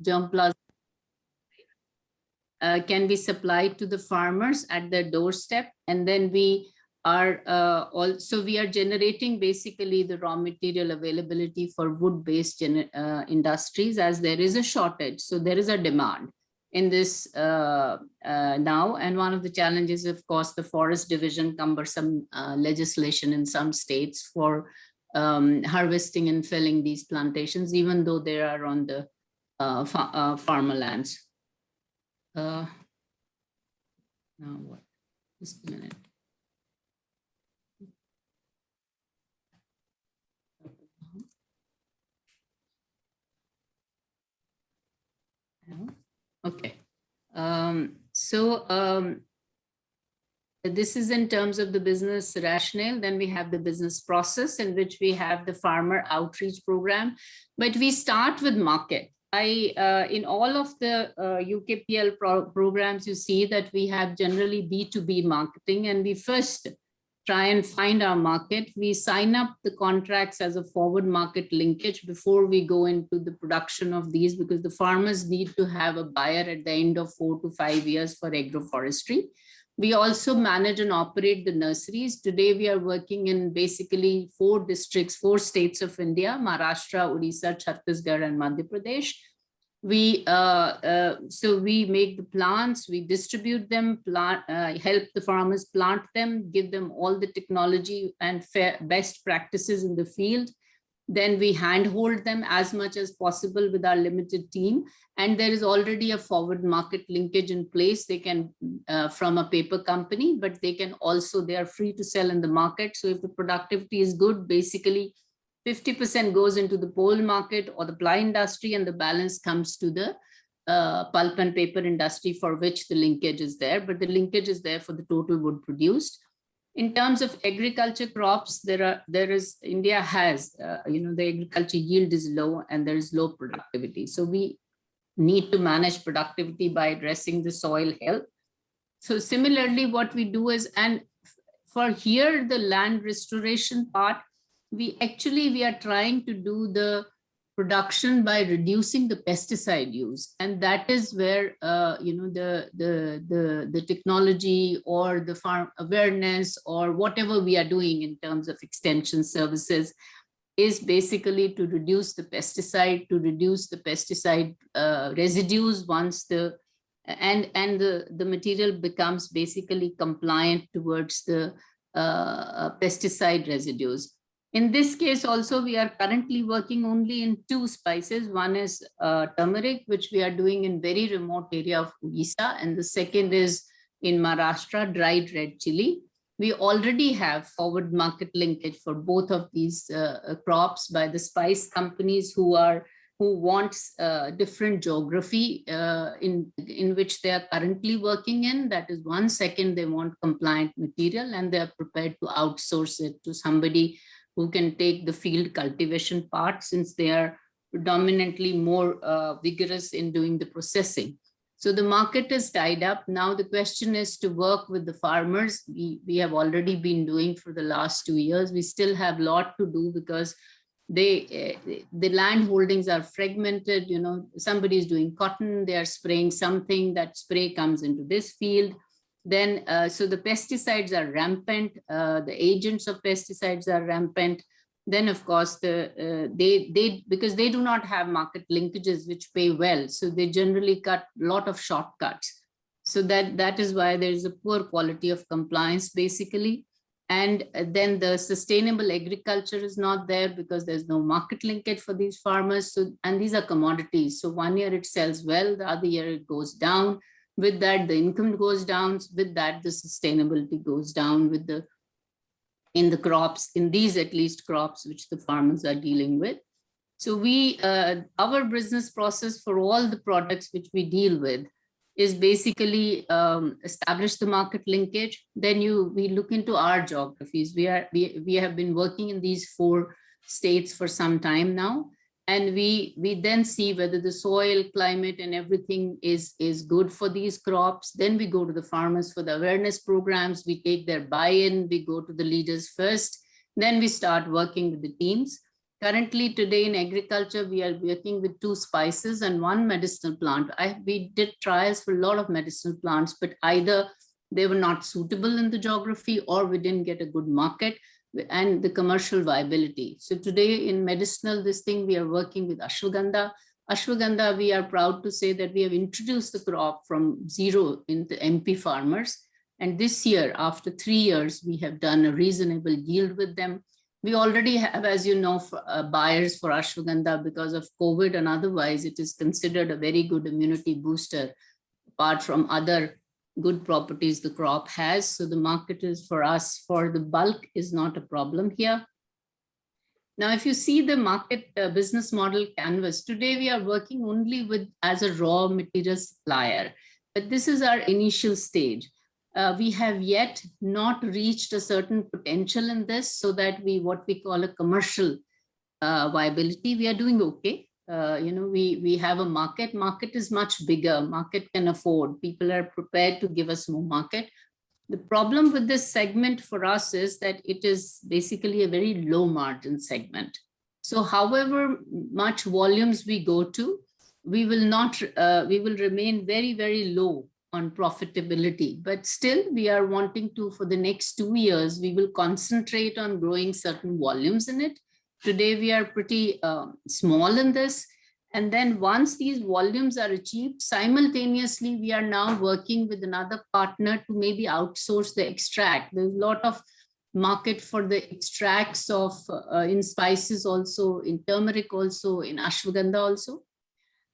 germplasm can be supplied to the farmers at their doorstep. And then we are generating basically the raw material availability for wood-based industries, as there is a shortage. So there is a demand in this now. And one of the challenges, of course, the forest division cumbersome legislation in some states for harvesting and felling these plantations, even though they are on the farmer lands. Now what? Just a minute. Okay. This is in terms of the business rationale. Then we have the business process, in which we have the farmer outreach program. But we start with market. In all of the UKPL programs, you see that we have generally B2B marketing, and we first try and find our market. We sign up the contracts as a forward market linkage before we go into the production of these, because the farmers need to have a buyer at the end of 4 to 5 years for agroforestry. We also manage and operate the nurseries. Today, we are working in basically 4 districts, 4 states of India: Maharashtra, Odisha, Chhattisgarh, and Madhya Pradesh. So we make the plants, we distribute them, help the farmers plant them, give them all the technology and best practices in the field. Then we handhold them as much as possible with our limited team. And there is already a forward market linkage in place. They can, from a paper company, but they are free to sell in the market. So if the productivity is good, basically 50% goes into the pole market or the ply industry, and the balance comes to the pulp and paper industry, for which the linkage is there. But the linkage is there for the total wood produced. In terms of agriculture crops, India has, the agriculture yield is low and there is low productivity. So we need to manage productivity by addressing the soil health. So similarly, what we do is, and for here, the land restoration part, we are trying to do the production by reducing the pesticide use, and that is where the technology or the farm awareness or whatever we are doing in terms of extension services is basically to reduce the pesticide, residues once the material becomes basically compliant towards the pesticide residues. In this case also, we are currently working only in 2 spices. One is turmeric, which we are doing in very remote area of Odisha, and the second is in Maharashtra, dried red chili. We already have forward market linkage for both of these crops by the spice companies who want different geography in which they are currently working in. That is one. Second, they want compliant material, and they are prepared to outsource it to somebody who can take the field cultivation part, since they are predominantly more vigorous in doing the processing. So the market is tied up. Now the question is to work with the farmers. We have already been doing for the last 2 years. We still have a lot to do, because the land holdings are fragmented. Somebody is doing cotton, they are spraying something, that spray comes into this field. Then, so the pesticides are rampant, the agents of pesticides are rampant. Then, of course, because they do not have market linkages which pay well, so they generally cut a lot of shortcuts. So that is why there is a poor quality of compliance, basically. And then the sustainable agriculture is not there, because there's no market linkage for these farmers. So, and these are commodities. So 1 year it sells well, the other year it goes down. With that, the income goes down. With that, the sustainability goes down in the crops, in these at least crops which the farmers are dealing with. So our business process for all the products which we deal with is basically establish the market linkage. Then we look into our geographies. We have been working in these 4 states for some time now. And we then see whether the soil, climate, and everything is good for these crops. Then we go to the farmers for the awareness programs. We take their buy-in. We go to the leaders first. Then we start working with the teams. currently today in agriculture, we are working with 2 spices and 1 medicinal plant. We did trials for a lot of medicinal plants, but either they were not suitable in the geography or we didn't get a good market and the commercial viability. So today in medicinal, this thing we are working with ashwagandha. Ashwagandha, we are proud to say that we have introduced the crop from zero in the MP farmers. And this year, after 3 years, we have done a reasonable yield with them. We already have, as you know, buyers for ashwagandha because of COVID, and otherwise it is considered a very good immunity booster, apart from other good properties the crop has. So the market is for us, for the bulk is not a problem here. Now, if you see the market business model canvas, today we are working only with as a raw material supplier, but this is our initial stage. We have yet not reached a certain potential in this so that what we call a commercial viability, we are doing okay. We have a market is much bigger, market can afford, people are prepared to give us more market. The problem with this segment for us is that it is basically a very low margin segment. So however much volumes we go to, we will remain very, very low on profitability, but still we are wanting to, for the next 2 years, we will concentrate on growing certain volumes in it. Today we are pretty small in this. And then once these volumes are achieved, simultaneously, we are now working with another partner to maybe outsource the extract. There's a lot of market for the extracts of in spices also, in turmeric also, in ashwagandha also.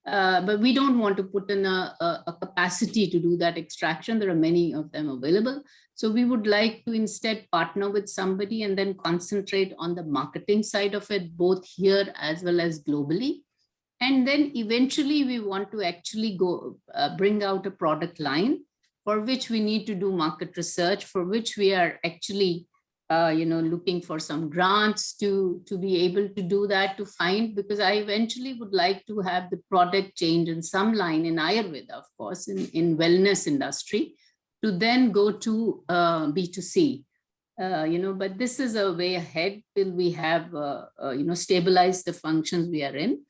But we don't want to put in a capacity to do that extraction. There are many of them available. So we would like to instead partner with somebody and then concentrate on the marketing side of it, both here as well as globally. And then eventually we want to actually go bring out a product line for which we need to do market research, for which we are actually looking for some grants to be able to do that, to find, because I eventually would like to have the product change in some line in Ayurveda, of course, in wellness industry, to then go to B2C. But this is a way ahead till we have, stabilized the functions we are in.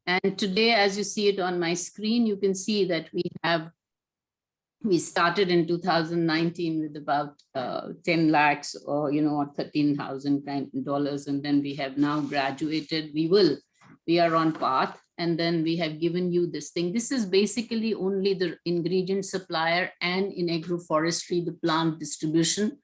And today, as you see it on my screen, you can see that we started in 2019 with about 10 lakhs or, or $13,000, and then we have now graduated. We are on path, and then we have given you this thing. This is basically only the ingredient supplier and in agroforestry, the plant distribution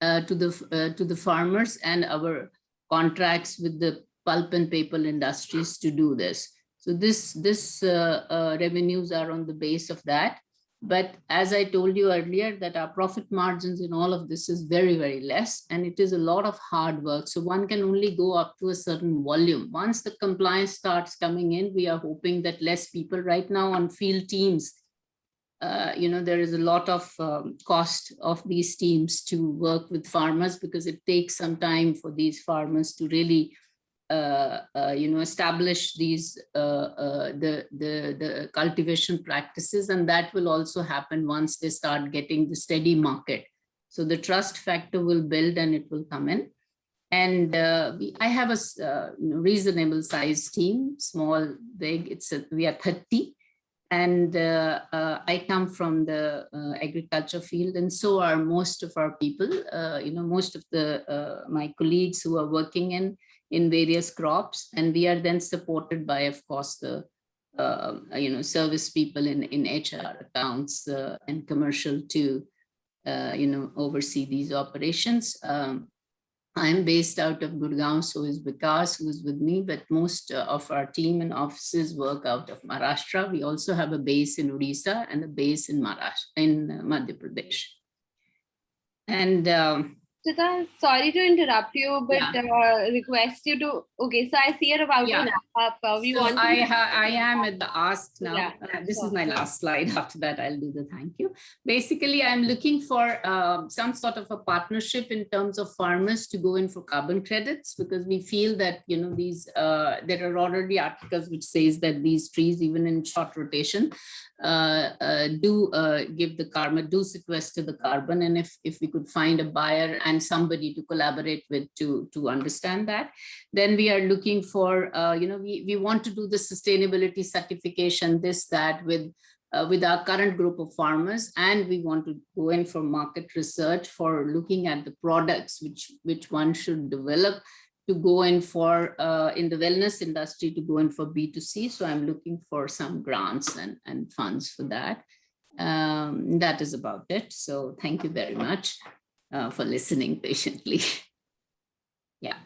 to the farmers and our contracts with the pulp and paper industries to do this. So this revenues are on the base of that. But as I told you earlier, that our profit margins in all of this is very, very less, and it is a lot of hard work. So one can only go up to a certain volume. Once the compliance starts coming in, we are hoping that less people right now on field teams, there is a lot of cost of these teams to work with farmers, because it takes some time for these farmers to really establish these the cultivation practices, and that will also happen once they start getting the steady market. So the trust factor will build and it will come in. And I have a reasonable size team, small, big. We are 30, and I come from the agriculture field, and so are most of our people. Most of my colleagues who are working in various crops, and we are then supported by, of course, the service people in HR, accounts, and commercial to oversee these operations. I'm based out of Gurgaon, so is Vikas, who is with me, but most of our team and offices work out of Maharashtra. We also have a base in Odisha and a base in Madhya Pradesh. And Chitra, sorry to interrupt you, but request you to. Okay, so I see you're about to wrap up. I am at the ask now. Yeah, this is my last slide. After that, I'll do the thank you. Basically, I'm looking for some sort of a partnership in terms of farmers to go in for carbon credits, because we feel that these there are already articles which says that these trees, even in short rotation, do give the carbon, do sequester the carbon, and if we could find a buyer and and somebody to collaborate with to understand that. Then we are looking for, we want to do the sustainability certification, this, that with our current group of farmers, and we want to go in for market research for looking at the products which one should develop to go in for in the wellness industry, to go in for B2C. So I'm looking for some grants and funds for that. That is about it. So thank you very much for listening patiently. Yeah.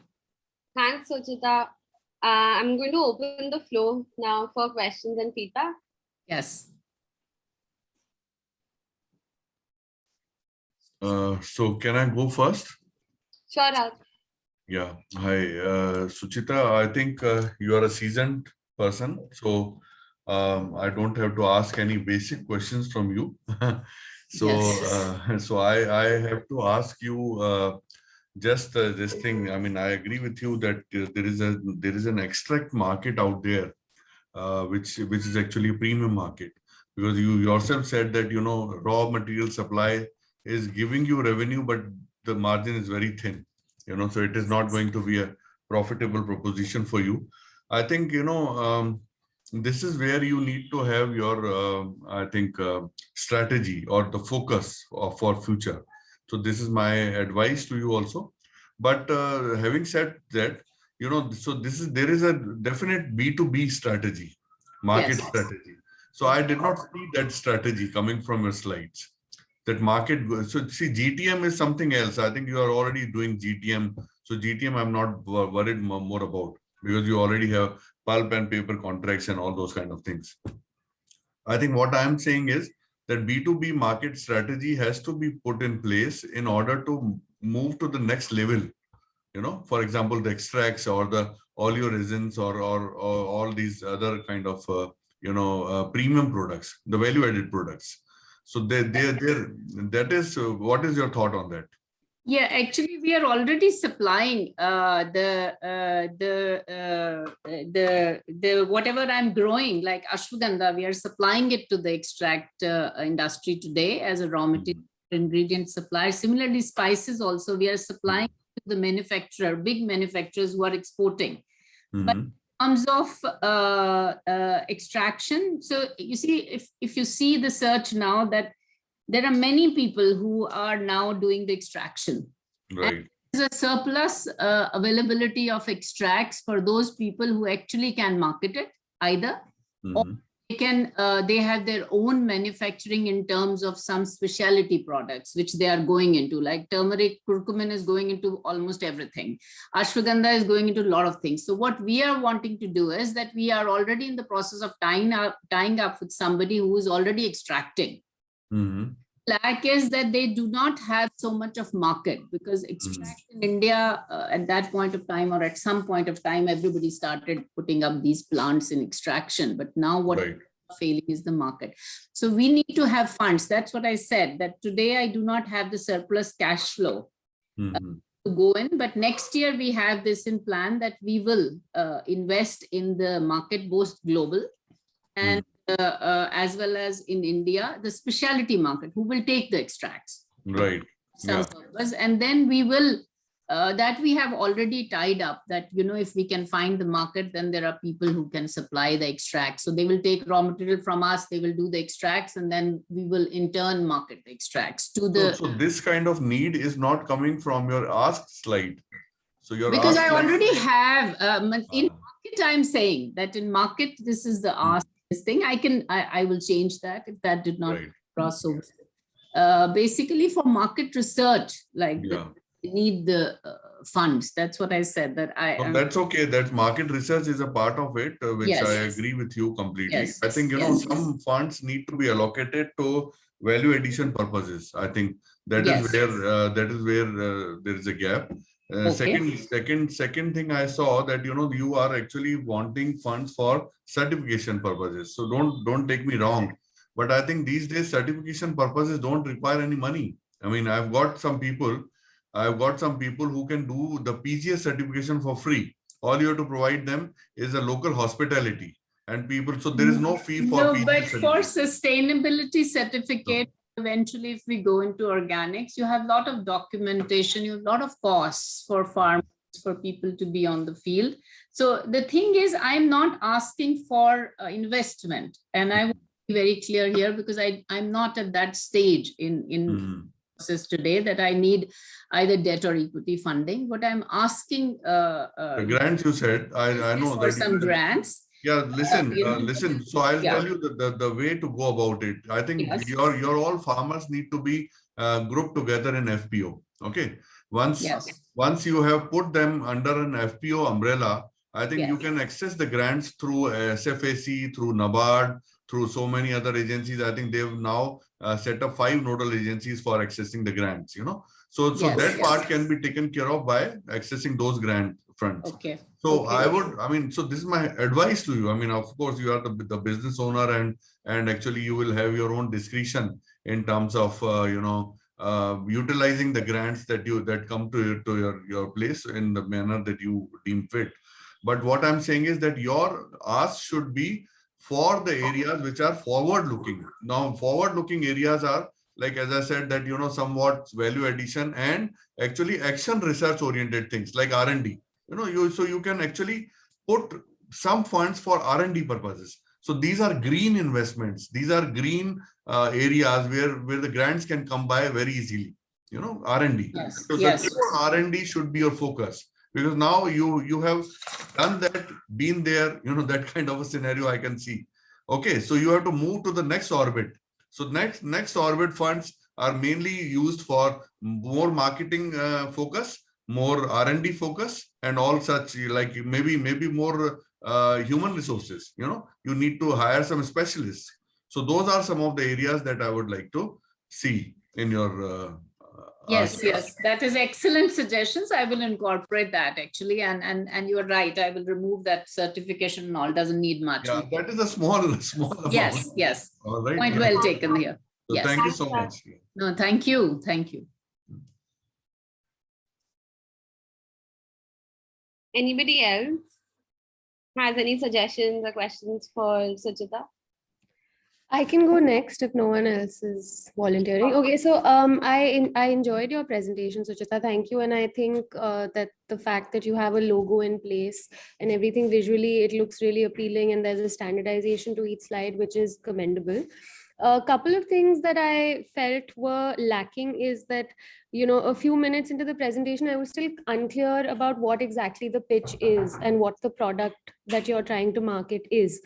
Thanks, Suchita. I'm going to open the floor now for questions and feedback. Yes. So can I go first? Sure, Raj. Yeah. Hi, Suchita. I think you are a seasoned person, so I don't have to ask any basic questions from you. So, Yes. so I have to ask you just this thing. I mean, I agree with you that there is an extract market out there, which is actually a premium market, because you yourself said that raw material supply is giving you revenue, but the margin is very thin. So it is not going to be a profitable proposition for you. I think this is where you need to have your I think strategy or the focus for future. So this is my advice to you also. But having said that, so there is a definite B2B strategy, market Yes. strategy. So I did not see that strategy coming from your slides. That market, so see, GTM is something else. I think you are already doing GTM. So GTM, I'm not worried more about, because you already have pulp and paper contracts and all those kind of things. I think what I'm saying is that B2B market strategy has to be put in place in order to move to the next level. For example, the extracts or the oleoresins or all these other kind of premium products, the value-added products. So that is what is your thought on that? Yeah, actually, we are already supplying the whatever I'm growing, like ashwagandha. We are supplying it to the extract industry today as a raw material ingredient supplier. Similarly, spices also we are supplying to the manufacturer, big manufacturers who are exporting. But in terms of extraction, so you see, if you see the search now, that there are many people who are now doing the extraction. Right. There's a surplus availability of extracts for those people who actually can market it either, or they have their own manufacturing in terms of some specialty products which they are going into, like turmeric, curcumin is going into almost everything. Ashwagandha is going into a lot of things. So what we are wanting to do is that we are already in the process of tying up with somebody who is already extracting. Lack is that they do not have so much of market, because extract in India at that point of time, or at some point of time, everybody started putting up these plants in extraction. But now what is failing is the market. So we need to have funds. That's what I said, that today I do not have the surplus cash flow to go in, but next year we have this in plan that we will invest in the market, both global and as well as in India, the specialty market, who will take the extracts. Right. Some purpose. And then we will, that we have already tied up, that, if we can find the market, then there are people who can supply the extracts. So they will take raw material from us, they will do the extracts, and then we will in turn market the extracts to the... So this kind of need is not coming from your ask slide. So your because ask I already have, in market, I'm saying that in market, this is the ask. This thing I will change that if that did not cross over. Basically for market research, like they need the funds. That's what I said, that that's okay. That market research is a part of it, which I agree with you completely. I think some funds need to be allocated to value addition purposes. I think that is where there is a gap. Second thing I saw that you are actually wanting funds for certification purposes. So don't take me wrong, but I think these days certification purposes don't require any money. I mean, I've got some people who can do the PGS certification for free. All you have to provide them is a local hospitality and people. So there is no fee for PGS but for sustainability certificate, eventually if we go into organics, you have a lot of documentation, you have a lot of costs for farmers, for people to be on the field. So the thing is, I'm not asking for investment, and I want to be very clear here, because I'm not at that stage in process today that I need either debt or equity funding. What I'm asking The grants you said, I know for that some grants. Yeah, listen, you know, listen. So I'll yeah. tell you the way to go about it. I think Yes. your all farmers need to be grouped together in FPO. Okay. Once you have put them under an FPO umbrella, I think you Yes. can access the grants through SFAC, through NABARD, through so many other agencies. I think they've now set up 5 nodal agencies for accessing the grants. You know, so that part can be taken care of by accessing those grant fronts. Okay. So I mean, so this is my advice to you. I mean, of course, you are the business owner, and actually you will have your own discretion in terms of utilizing the grants that come to your place in the manner that you deem fit. But what I'm saying is that your ask should be for the areas which are forward looking. Now, forward looking areas are, like, as I said, that somewhat value addition and actually action research oriented things like R&D. So you can actually put some funds for R&D purposes. So these are green investments. These are green areas where the grants can come by very easily. R&D. Yes. So the R&D should be your focus, because now you have done that, been there. That kind of a scenario I can see. Okay, so you have to move to the next orbit. So next orbit funds are mainly used for more marketing focus, more R&D focus, and all such, like maybe more human resources. You need to hire some specialists. So those are some of the areas that I would like to see in your yes, that is excellent suggestions. I will incorporate that actually, and you are right. I will remove that certification and all. Doesn't need much. Yeah, that is a small amount. Yes. All right. Point well taken here. So yes. Thank you so much. No, thank you. Anybody else has any suggestions or questions for Suchita? I can go next if no one else is volunteering. Okay, so I enjoyed your presentation, Suchita. Thank you. And I think that the fact that you have a logo in place and everything visually, it looks really appealing, and there's a standardization to each slide, which is commendable. A couple of things that I felt were lacking is that, a few minutes into the presentation, I was still unclear about what exactly the pitch is and what the product that you're trying to market is.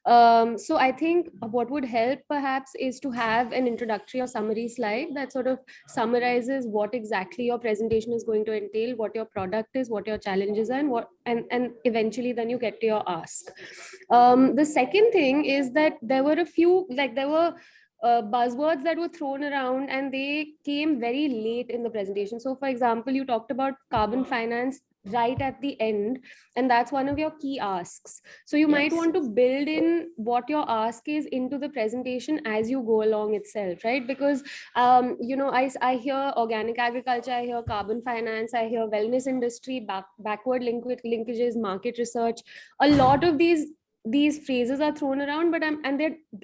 So I think what would help perhaps is to have an introductory or summary slide that sort of summarizes what exactly your presentation is going to entail, what your product is, what your challenges are, and eventually then you get to your ask. The second thing is that there were a few, buzzwords that were thrown around and they came very late in the presentation. So for example, you talked about carbon finance right at the end, and that's one of your key asks. So you might want to build in what your ask is into the presentation as you go along itself, right? Because I hear organic agriculture, I hear carbon finance, I hear wellness industry, backward linkages, market research. A lot of these phrases are thrown around, but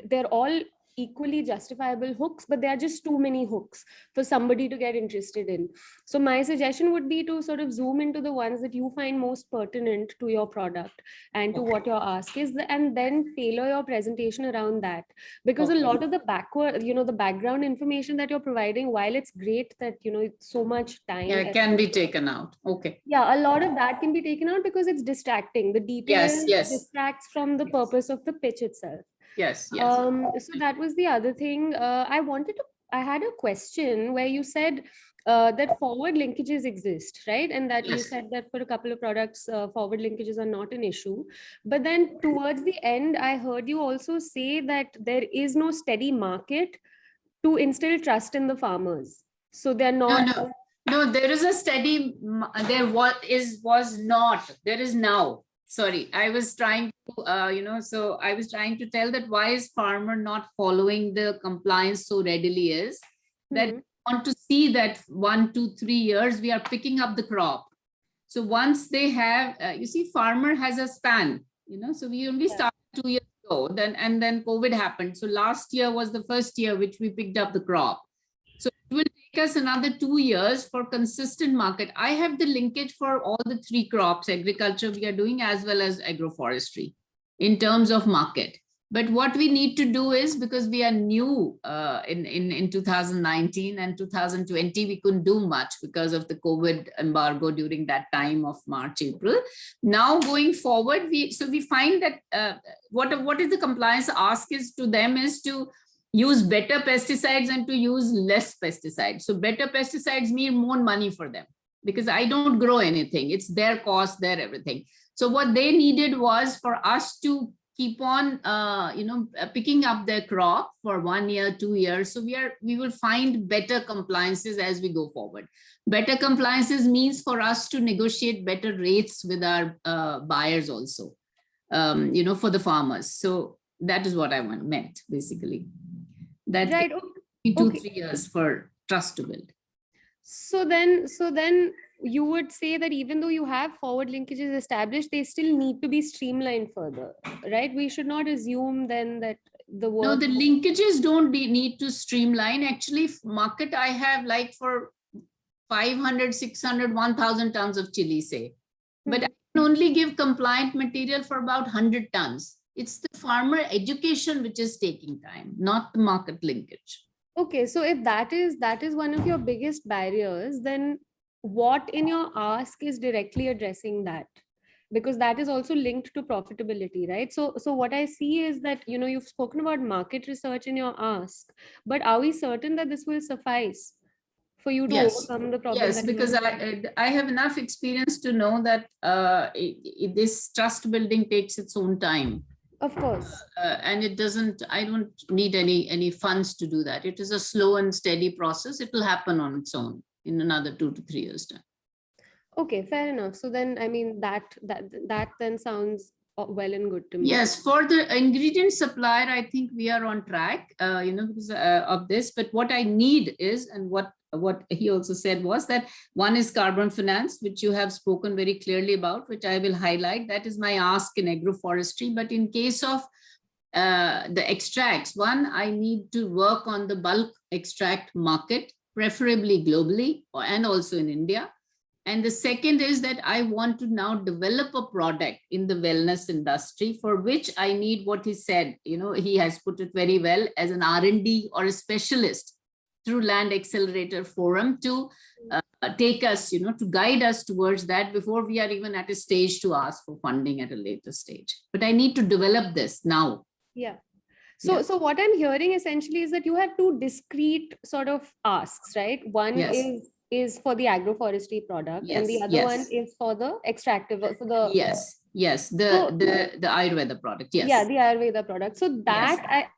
they're all equally justifiable hooks, but there are just too many hooks for somebody to get interested in. So my suggestion would be to sort of zoom into the ones that you find most pertinent to your product and to what your ask is, and then tailor your presentation around that. Because a lot of the the background information that you're providing, while it's great that, it's so much time. Yeah, it can be taken out. Okay. Yeah, a lot of that can be taken out because it's distracting. The details distracts from the purpose of the pitch itself. Yes. So that was the other thing. I had a question where you said that forward linkages exist, right? And that you said that for a couple of products, forward linkages are not an issue. But then towards the end, I heard you also say that there is no steady market to instill trust in the farmers. So they're not. No, there is a steady, there was not, there is now. Sorry, I was trying to, so I was trying to tell that why is farmer not following the compliance so readily is that we want to see that 1, 2, 3 years, we are picking up the crop. So once they have, you see, farmer has a span, so we only started 2 years So and then COVID happened. So last year was the first year which we picked up the crop. So it will take us another 2 years for consistent market. I have the linkage for all the 3 crops, agriculture we are doing as well as agroforestry in terms of market. But what we need to do is, because we are new in 2019 and 2020, we couldn't do much because of the COVID embargo during that time of March, April. Now going forward, we find that what is the compliance ask is to them is to use better pesticides and to use less pesticides. So better pesticides mean more money for them, because I don't grow anything. It's their cost, their everything. So what they needed was for us to keep on, picking up their crop for 1 year, 2 years. So we will find better compliances as we go forward. Better compliances means for us to negotiate better rates with our buyers also, for the farmers. So that is what I meant basically. That Right. in 2-3 Okay. years for trust to build. So then you would say that even though you have forward linkages established, they still need to be streamlined further, right? We should not assume then that the work. No, the linkages don't need to streamline. Actually, market I have like for 500, 600, 1,000 tons of chili, say. But I can only give compliant material for about 100 tons. It's the farmer education which is taking time, not the market linkage. Okay, so if that is one of your biggest barriers, then what in your ask is directly addressing that? Because that is also linked to profitability, right? So what I see is that, you've spoken about market research in your ask, but are we certain that this will suffice for you to Yes. overcome the problem? Yes, because I have enough experience to know that this trust building takes its own time. Of course. And I don't need any funds to do that. It is a slow and steady process. It will happen on its own in another 2 to 3 years time. Okay, fair enough. So then, I mean, that then sounds well and good to me. Yes, for the ingredient supplier, I think we are on track, because of this. But what I need is, and what he also said was that one is carbon finance, which you have spoken very clearly about, which I will highlight. That is my ask in agroforestry. But in case of the extracts, one, I need to work on the bulk extract market, preferably globally and also in India. And the second is that I want to now develop a product in the wellness industry, for which I need what he said, he has put it very well, as an R&D or a specialist through Land Accelerator Forum to take us, to guide us towards that before we are even at a stage to ask for funding at a later stage. But I need to develop this now. Yeah. So what I'm hearing essentially is that you have 2 discrete sort of asks, right? One Yes. is for the agroforestry product, and the Yes, other yes. one is for the extractive, for the Yes, the Ayurveda product. Yes. Yeah, the Ayurveda product. So that Yes.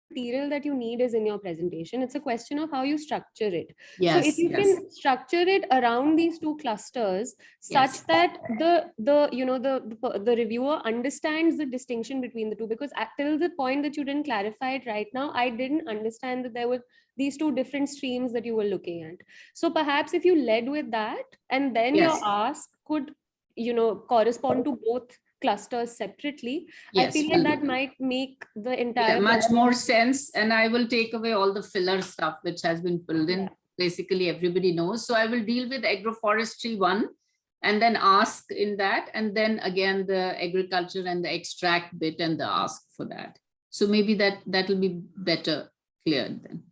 material that you need is in your presentation. It's a question of how you structure it. Yes. So if you can structure it around these 2 clusters such Yes. that the reviewer understands the distinction between the 2, because till the point that you didn't clarify it right now, I didn't understand that there were these 2 different streams that you were looking at. So perhaps if you led with that, and then Yes. your ask could, correspond to both clusters separately, Yes, I feel will like do. that might make the entire much more sense. And I will take away all the filler stuff which has been filled in. Yeah. Basically, everybody knows. So I will deal with agroforestry one, and then ask in that, and then again the agriculture and the extract bit and the ask for that. So maybe that will be better cleared then.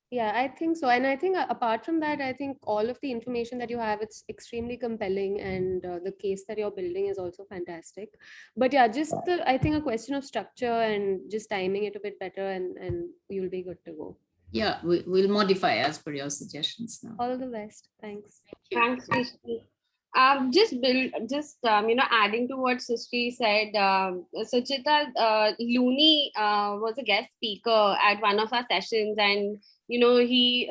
Yeah, I think so. And I think apart from that, I think all of the information that you have, it's extremely compelling, and the case that you're building is also fantastic. But yeah, just I think a question of structure and just timing it a bit better, and you'll be good to go. Yeah, we'll modify as per your suggestions now. All the best. Thanks. Thanks, Srishti. Adding to what Srishti said, Suchita, Looney was a guest speaker at one of our sessions, and he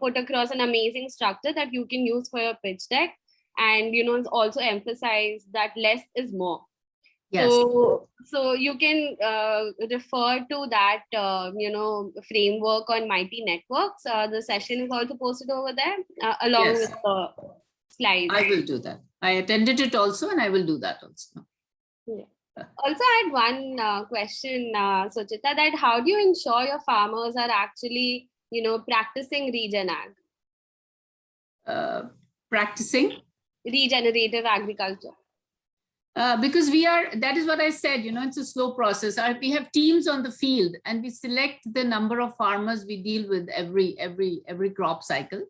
put across an amazing structure that you can use for your pitch deck, and also emphasize that less is more. Yes. So you can refer to that framework on Mighty Networks. The session is also posted over there along Yes. with the slides. I will do that. I attended it also, and I will do that also. Also, I had one question, Suchita, that how do you ensure your farmers are actually, practicing regen ag, Practicing. regenerative agriculture? Because that is what I said, it's a slow process. We have teams on the field and we select the number of farmers we deal with every crop cycle.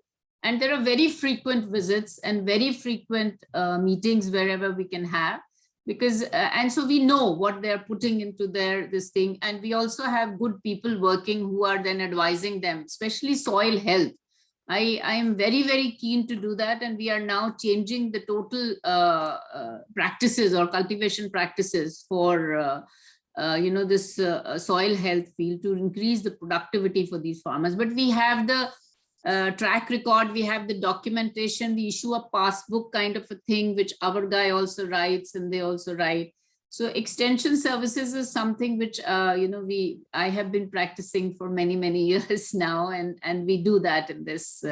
And there are very frequent visits and very frequent meetings wherever we can have, because, and so we know what they're putting into this thing. And we also have good people working who are then advising them, especially soil health. I am very, very keen to do that. And we are now changing the total practices or cultivation practices for, this soil health field to increase the productivity for these farmers. But we have the track record, we have the documentation, we issue a passbook kind of a thing, which our guy also writes and they also write. So extension services is something which, I have been practicing for many, many years now, and we do that in this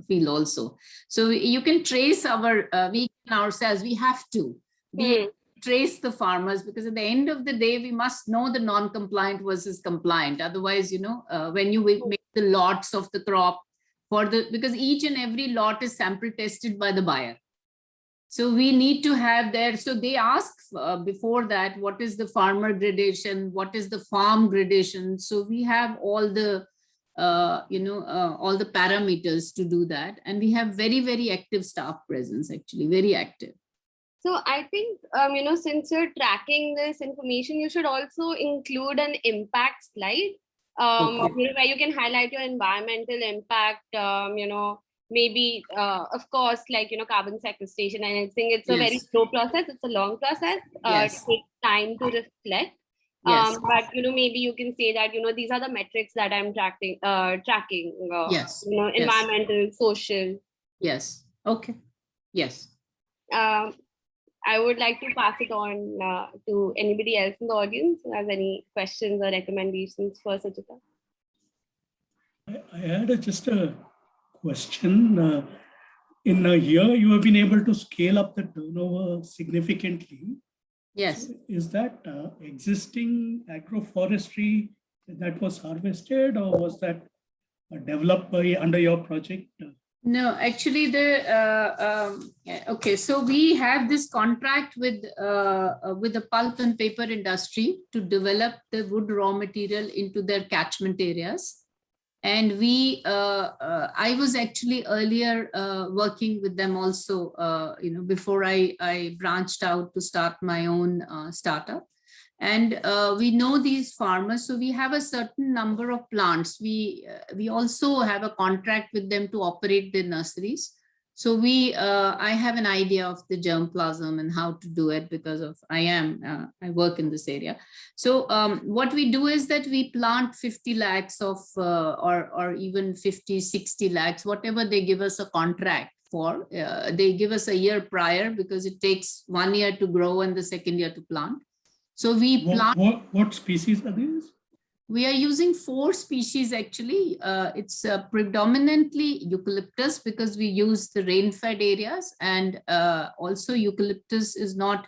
field also. So you can trace ourselves, we have to. Trace the farmers, because at the end of the day, we must know the non-compliant versus compliant. Otherwise, when you will make the lots of the crop because each and every lot is sample tested by the buyer. So we need to have so they ask before that, what is the farmer gradation? What is the farm gradation? So we have all the, all the parameters to do that. And we have very, very active staff presence, actually, very active. So I think, since you're tracking this information, you should also include an impact slide, where you can highlight your environmental impact, maybe, of course, like, carbon sequestration. And I think it's a very slow process. It's a long process. It takes time to reflect. But, maybe you can say that, these are the metrics that I'm tracking, environmental, social. Yes. Okay. Yes. I would like to pass it on to anybody else in the audience who has any questions or recommendations for Suchita. I had just a question. In a year, you have been able to scale up the turnover significantly. Yes. So is that existing agroforestry that was harvested, or was that developed under your project? No, actually, okay. So we have this contract with the pulp and paper industry to develop the wood raw material into their catchment areas. And I was actually earlier working with them also, before I branched out to start my own startup. And we know these farmers, so we have a certain number of plants. We also have a contract with them to operate the nurseries. So I have an idea of the germplasm and how to do it, because of I work in this area. So what we do is that we plant 50 lakhs of or even 50, 60 lakhs, whatever they give us a contract for. They give us a year prior, because it takes 1 year to grow and the second year to plant. So we plant. What species are these? We are using 4 species actually. It's predominantly eucalyptus, because we use the rain-fed areas, and also eucalyptus is not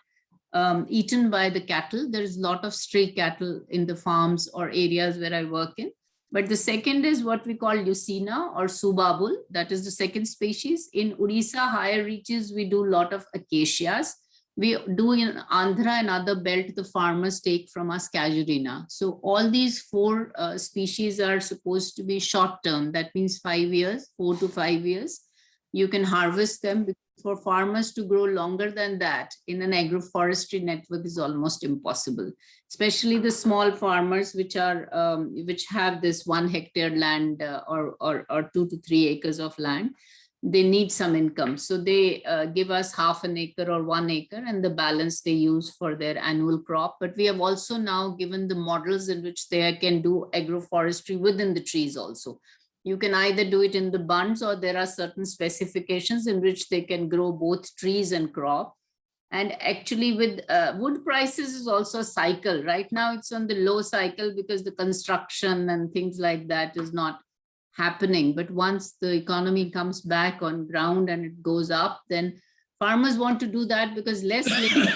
eaten by the cattle. There is a lot of stray cattle in the farms or areas where I work in. But the second is what we call Lucina or Subabul. That is the second species. In Odisha higher reaches, we do a lot of acacias. We do in Andhra and other belt, the farmers take from us Casuarina. So all these 4 species are supposed to be short term. That means 5 years, 4 to 5 years. You can harvest them. For farmers to grow longer than that in an agroforestry network is almost impossible, especially the small farmers which have this 1 hectare land or 2 to 3 acres of land. They need some income. So they give us half an acre or 1 acre, and the balance they use for their annual crop. But we have also now given the models in which they can do agroforestry within the trees also. You can either do it in the bunds, or there are certain specifications in which they can grow both trees and crop. And actually with wood prices is also a cycle. Right now it's on the low cycle because the construction and things like that is not happening. But once the economy comes back on ground and it goes up, then farmers want to do that because less labor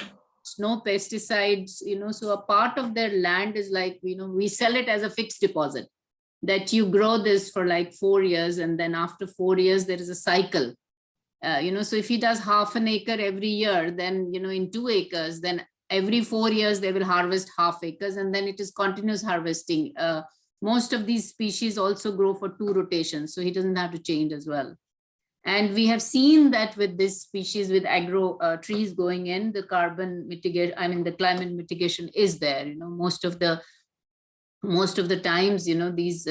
no pesticides, so a part of their land is like, we sell it as a fixed deposit, that you grow this for like 4 years, and then after 4 years, there is a cycle. So if he does half an acre every year, then, in 2 acres, then every 4 years, they will harvest half acres, and then it is continuous harvesting. Most of these species also grow for 2 rotations, so he doesn't have to change as well. And we have seen that with this species, with agro trees going in, the carbon mitigation, the climate mitigation is there. Most of the times, these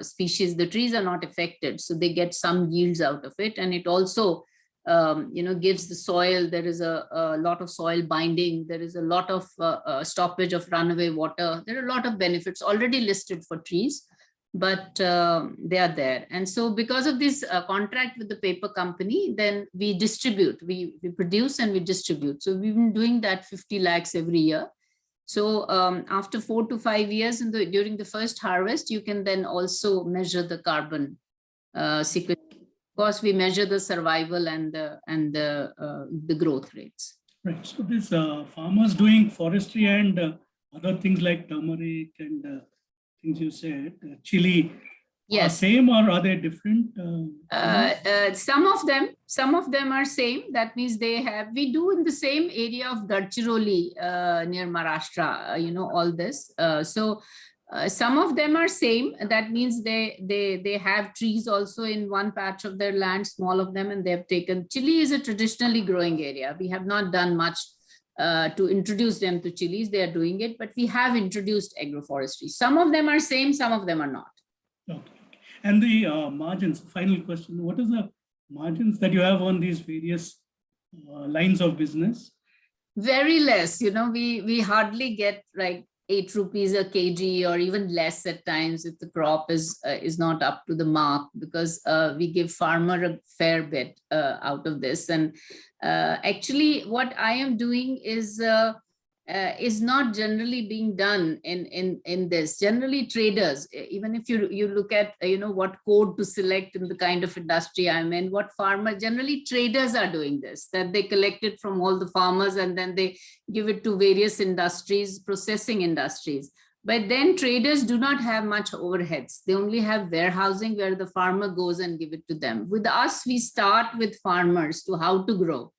species, the trees are not affected, so they get some yields out of it. And it also, gives the soil, there is a lot of soil binding, there is a lot of stoppage of runaway water. There are a lot of benefits already listed for trees, but they are there. And so because of this contract with the paper company, then we distribute, we produce and we distribute. So we've been doing that 50 lakhs every year. So after 4 to 5 years during the first harvest, you can then also measure the carbon sequence. Of course, we measure the survival and the growth rates. Right. So these farmers doing forestry and other things like turmeric and things you said, chili, Yes. same or are they different? Some of them are same. That means we do in the same area of Gadchiroli near Maharashtra, all this. So some of them are same. That means they have trees also in one patch of their land, small of them, and they've taken. Chili is a traditionally growing area. We have not done much to introduce them to chilies. They are doing it, but we have introduced agroforestry. Some of them are same, some of them are not. Okay. And the margins, final question, what is the margins that you have on these various lines of business? Very less, we hardly get like 8 rupees a kg or even less at times if the crop is not up to the mark, because we give farmer a fair bit out of this. And actually what I am doing is not generally being done in this. Generally traders, even if you look at what code to select in the kind of industry I'm in, what farmer, generally traders are doing this, that they collect it from all the farmers and then they give it to various industries, processing industries. But then traders do not have much overheads. They only have warehousing where the farmer goes and give it to them. With us, we start with farmers to how to grow.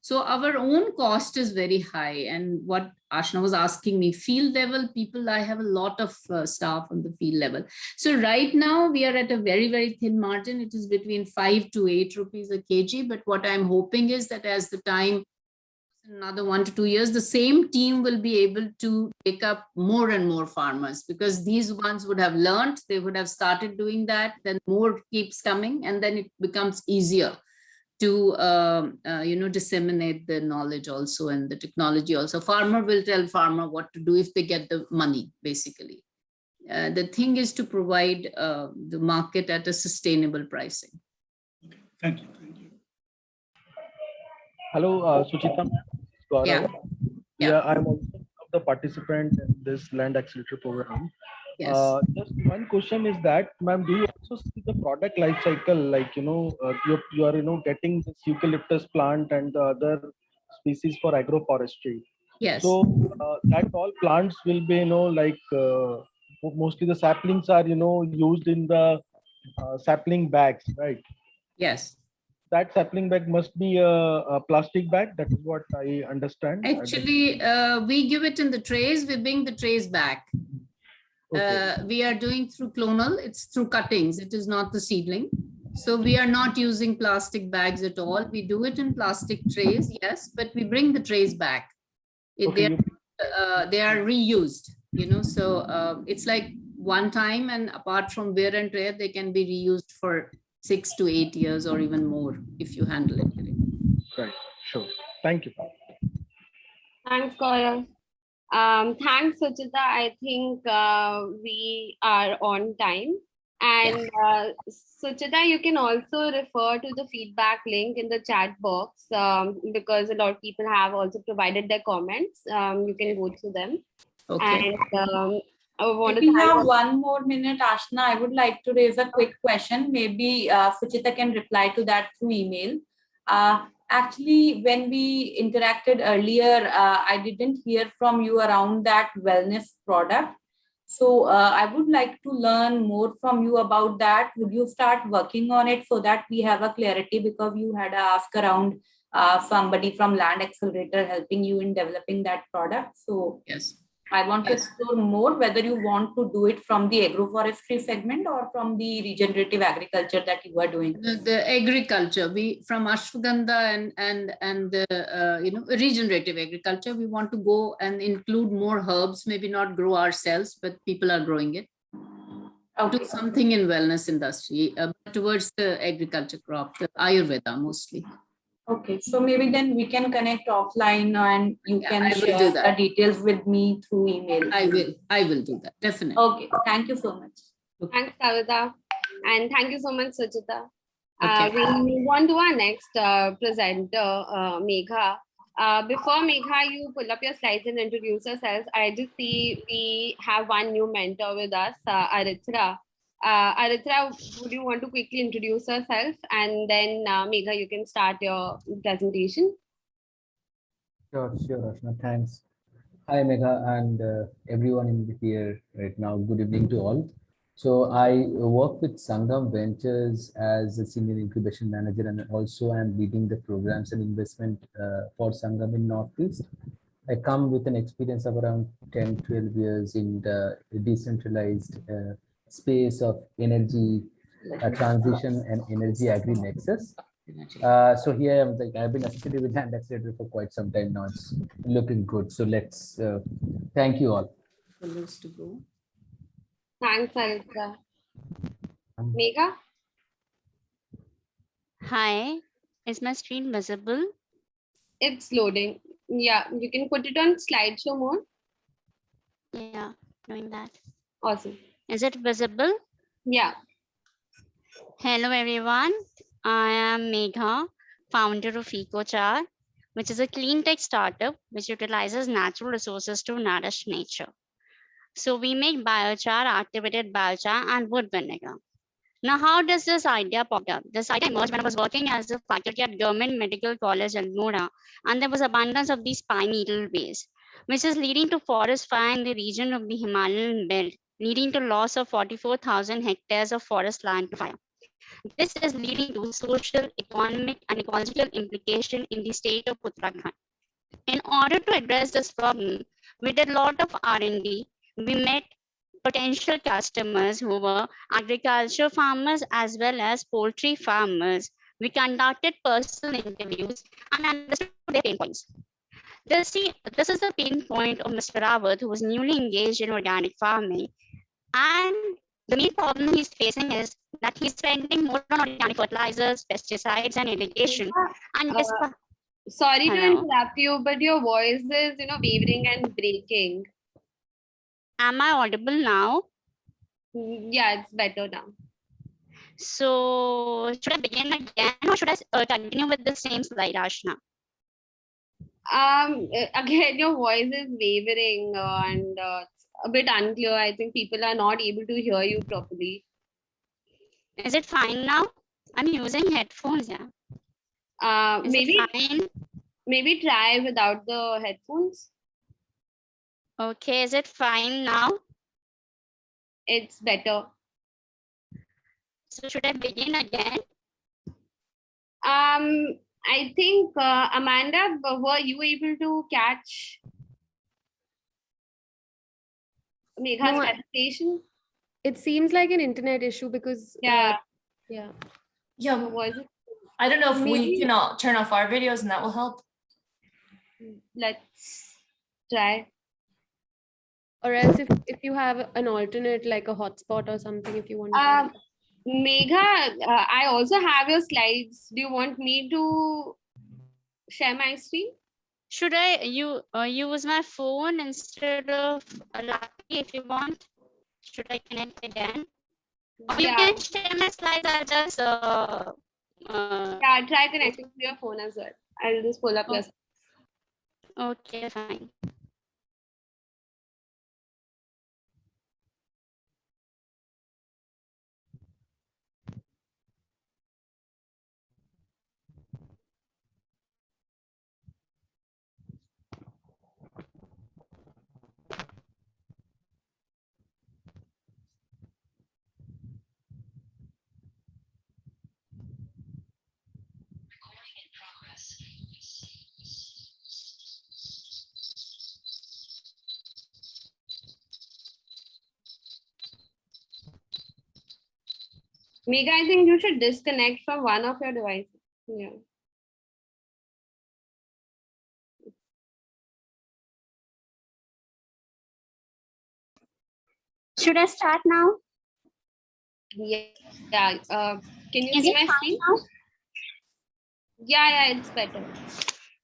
So our own cost is very high. And what Ashna was asking me, field level people, I have a lot of staff on the field level. So right now we are at a very, very thin margin. It is between 5 to 8 rupees a kg. But what I'm hoping is that as the time, another 1 to 2 years, the same team will be able to take up more and more farmers, because these ones would have learned, they would have started doing that, then more keeps coming, and then it becomes easier to disseminate the knowledge also and the technology also. Farmer will tell farmer what to do if they get the money, basically. The thing is to provide the market at a sustainable pricing. Okay. Thank you. Thank you. Hello, Suchita. Yeah. Yeah, I'm also the participant in this land accelerator program. Yes. Just one question is that, ma'am, do you also see the product life cycle, like, you are getting this eucalyptus plant and the other species for agroforestry? Yes. So that all plants will be, mostly the saplings are, used in the sapling bags, right? Yes. That sapling bag must be a plastic bag. That is what I understand. Actually, we give it in the trays. We bring the trays back. Okay. We are doing through clonal. It's through cuttings. It is not the seedling. So we are not using plastic bags at all. We do it in plastic trays, yes, but we bring the trays back. Okay, They are reused, so it's like one time, and apart from wear and tear, they can be reused for 6 to 8 years or even more if you handle it correctly. right. Sure. Thank you. Thanks, Gaurav. Thanks, Suchita. I think we are on time. And Suchita, you can also refer to the feedback link in the chat box because a lot of people have also provided their comments. You can go through them. Okay. And I want If to we thank have 1 more minute, Ashna, I would like to raise a quick question. Maybe Suchita can reply to that through email. Actually, when we interacted earlier, I didn't hear from you around that wellness product. So I would like to learn more from you about that. Would you start working on it so that we have a clarity, because you had asked around somebody from Land Accelerator helping you in developing that product. So Yes. I want to Yes. explore more whether you want to do it from the agroforestry segment or from the regenerative agriculture that you are doing. The agriculture, we from ashwagandha and the regenerative agriculture, we want to go and include more herbs, maybe not grow ourselves, but people are growing it. Okay. Do something in wellness industry, towards the agriculture crop, the Ayurveda mostly. Okay, so maybe then we can connect offline and you Yeah, can I will share do the that. details with me through email. I will do that, definitely. Okay, thank you so much. Thanks, Kavita. And thank you so much, Suchita. Okay. We'll move on to our next presenter, Megha. Before Megha, you pull up your slides and introduce yourself. I just see we have one new mentor with us, Aritra. Aritra, would you want to quickly introduce yourself? And then Megha, you can start your presentation. Sure, Ashna. Thanks. Hi, Megha, and everyone in here right now. Good evening to all. So I work with Sangam Ventures as a senior incubation manager, and also I'm leading the programs and investment for Sangam in Northeast. I come with an experience of around 10, 12 years in the decentralized space of energy transition and energy agri-nexus. So here I'm like, I've been associated with Land Accelerator for quite some time now. It's looking good. So let's thank you all. To go. Thanks, Aritra. Megha? Hi, is my screen visible? It's loading. Yeah, you can put it on slideshow mode. Yeah, doing that. Awesome. Is it visible? Yeah. Hello, everyone. I am Megha, founder of EcoChar, which is a clean tech startup which utilizes natural resources to nourish nature. So we make biochar, activated biochar, and wood vinegar. Now, how does this idea pop up? This idea emerged when I was working as a faculty at Government Medical College Almora, and there was abundance of these pine needle waste, which is leading to forest fire in the region of the Himalayan belt, leading to loss of 44,000 hectares of forest land to fire. This is leading to social, economic, and ecological implication in the state of Uttarakhand. In order to address this problem, we did a lot of R&D. We met potential customers who were agriculture farmers as well as poultry farmers. We conducted personal interviews and understood their pain points. This is the pain point of Mr. Rawat, who was newly engaged in organic farming. And the main problem he's facing is that he's spending more on organic fertilizers, pesticides, and irrigation. And sorry to Hello? interrupt you, but your voice is, wavering and breaking. Am I audible now? Yeah, it's better now. So should I begin again or should I continue with the same slide, Ashna? Again, your voice is wavering and it's a bit unclear. I think people are not able to hear you properly. Is it fine now? I'm using headphones, yeah. Is Maybe it fine? maybe try without the headphones. Okay, is it fine now? It's better. So should I begin again? I think Amanda, were you able to catch Megha's No, presentation? It seems like an internet issue because Yeah. yeah. Yeah, Was it? I don't know if we Maybe- can all turn off our videos and that will help. Let's try. Or else if you have an alternate like a hotspot or something, if you want to. Megha, I also have your slides. Do you want me to share my screen? Should I use my phone instead of a laptop if you want? Should I connect again? Or you Yeah. can share my slides. I'll just Yeah, try connecting to your phone as well. I'll just pull up your. okay, fine. Megha, I think you should disconnect from one of your devices. Yeah. Should I start now? Yeah. Yeah. Can you Is see it my fine screen? now? Yeah, it's better.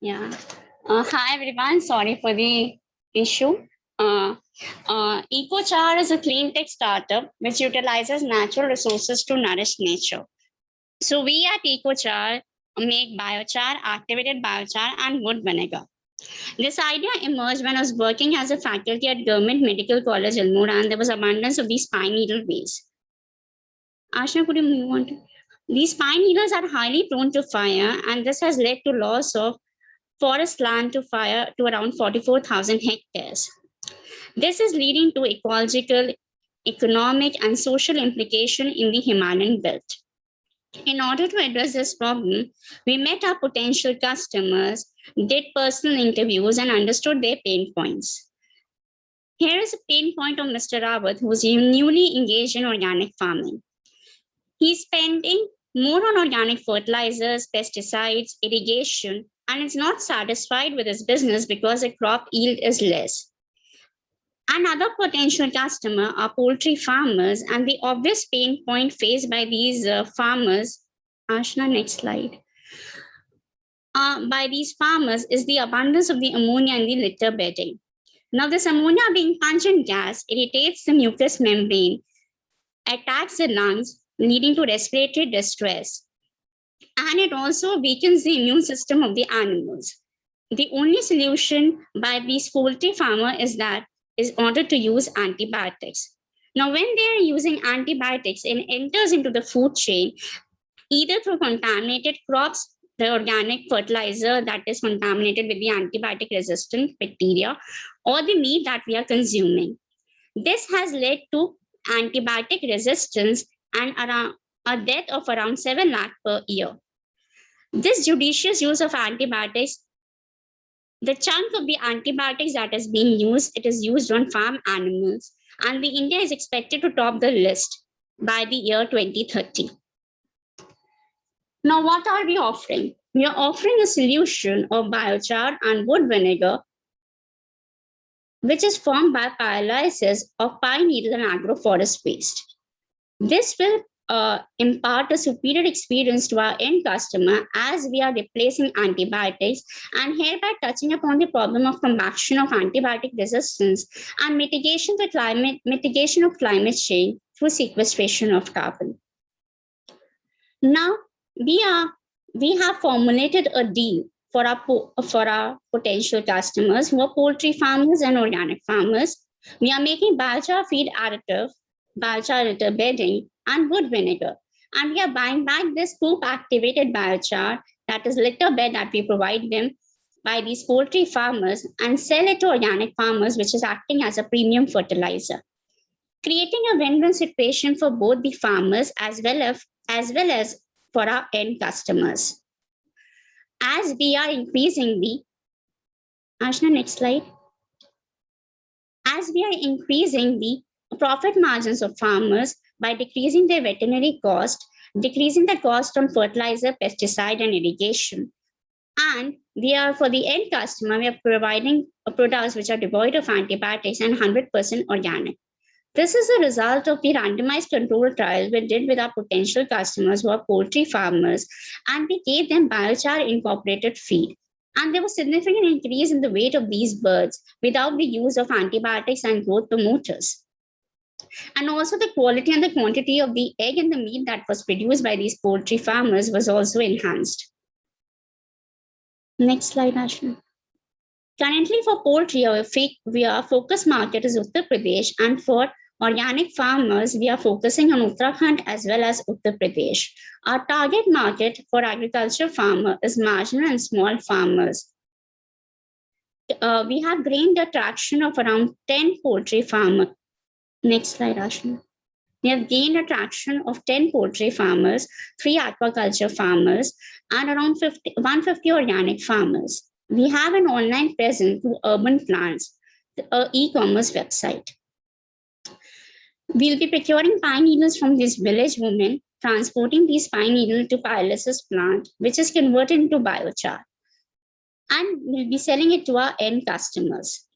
Yeah. Hi everyone. Sorry for the issue. EcoChar is a clean tech startup which utilizes natural resources to nourish nature. So we at EcoChar make biochar, activated biochar, and wood vinegar. This idea emerged when I was working as a faculty at Government Medical College, Almora, and there was abundance of these pine needle waste. Ashna, could you move on to? These pine needles are highly prone to fire, and this has led to loss of forest land to fire to around 44,000 hectares. This is leading to ecological, economic, and social implication in the Himalayan belt. In order to address this problem, we met our potential customers, did personal interviews, and understood their pain points. Here is a pain point of Mr. Rawat, who is newly engaged in organic farming. He's spending more on organic fertilizers, pesticides, irrigation, and is not satisfied with his business because the crop yield is less. Another potential customer are poultry farmers, and the obvious pain point faced by these farmers, Ashna, next slide, by these farmers is the abundance of the ammonia in the litter bedding. Now, this ammonia being pungent gas irritates the mucous membrane, attacks the lungs, leading to respiratory distress. And it also weakens the immune system of the animals. The only solution by these poultry farmers is ordered to use antibiotics. Now, when they're using antibiotics, it enters into the food chain, either through contaminated crops, the organic fertilizer that is contaminated with the antibiotic resistant bacteria, or the meat that we are consuming. This has led to antibiotic resistance and around a death of around 7 lakh per year. This judicious use of antibiotics, the chunk of the antibiotics that is being used, it is used on farm animals, and the India is expected to top the list by the year 2030. Now, what are we offering? We are offering a solution of biochar and wood vinegar, which is formed by pyrolysis of pine needle and agroforest waste. This will impart a superior experience to our end customer as we are replacing antibiotics and hereby touching upon the problem of combating of antibiotic resistance and mitigation of climate change through sequestration of carbon. Now, we have formulated a deal for our potential customers who are poultry farmers and organic farmers. We are making biochar feed additive, biochar litter bedding, and wood vinegar. And we are buying back this poop activated biochar, that is litter bed that we provide them by these poultry farmers, and sell it to organic farmers, which is acting as a premium fertilizer, creating a win-win situation for both the farmers as well as for our end customers. As we are increasing the, Ashna, next slide. As we are increasing the profit margins of farmers by decreasing their veterinary cost, decreasing the cost on fertilizer, pesticide, and irrigation. And we are, for the end customer, we are providing products which are devoid of antibiotics and 100% organic. This is a result of the randomized control trial we did with our potential customers who are poultry farmers, and we gave them biochar incorporated feed. And there was significant increase in the weight of these birds without the use of antibiotics and growth promoters. And also the quality and the quantity of the egg and the meat that was produced by these poultry farmers was also enhanced. Next slide, Ashna. Currently for poultry, our focus market is Uttar Pradesh, and for organic farmers, we are focusing on Uttarakhand as well as Uttar Pradesh. Our target market for agriculture farmer is marginal and small farmers. We have gained a traction of around 10 poultry farmers. Next slide, Ashna. We have gained a traction of 10 poultry farmers, 3 aquaculture farmers, and around 150 organic farmers. We have an online presence through Urban Plants, an e-commerce website. We'll be procuring pine needles from these village women transporting these pine needles to pyrolysis plant, which is converted into biochar. And we'll be selling it to our end customers.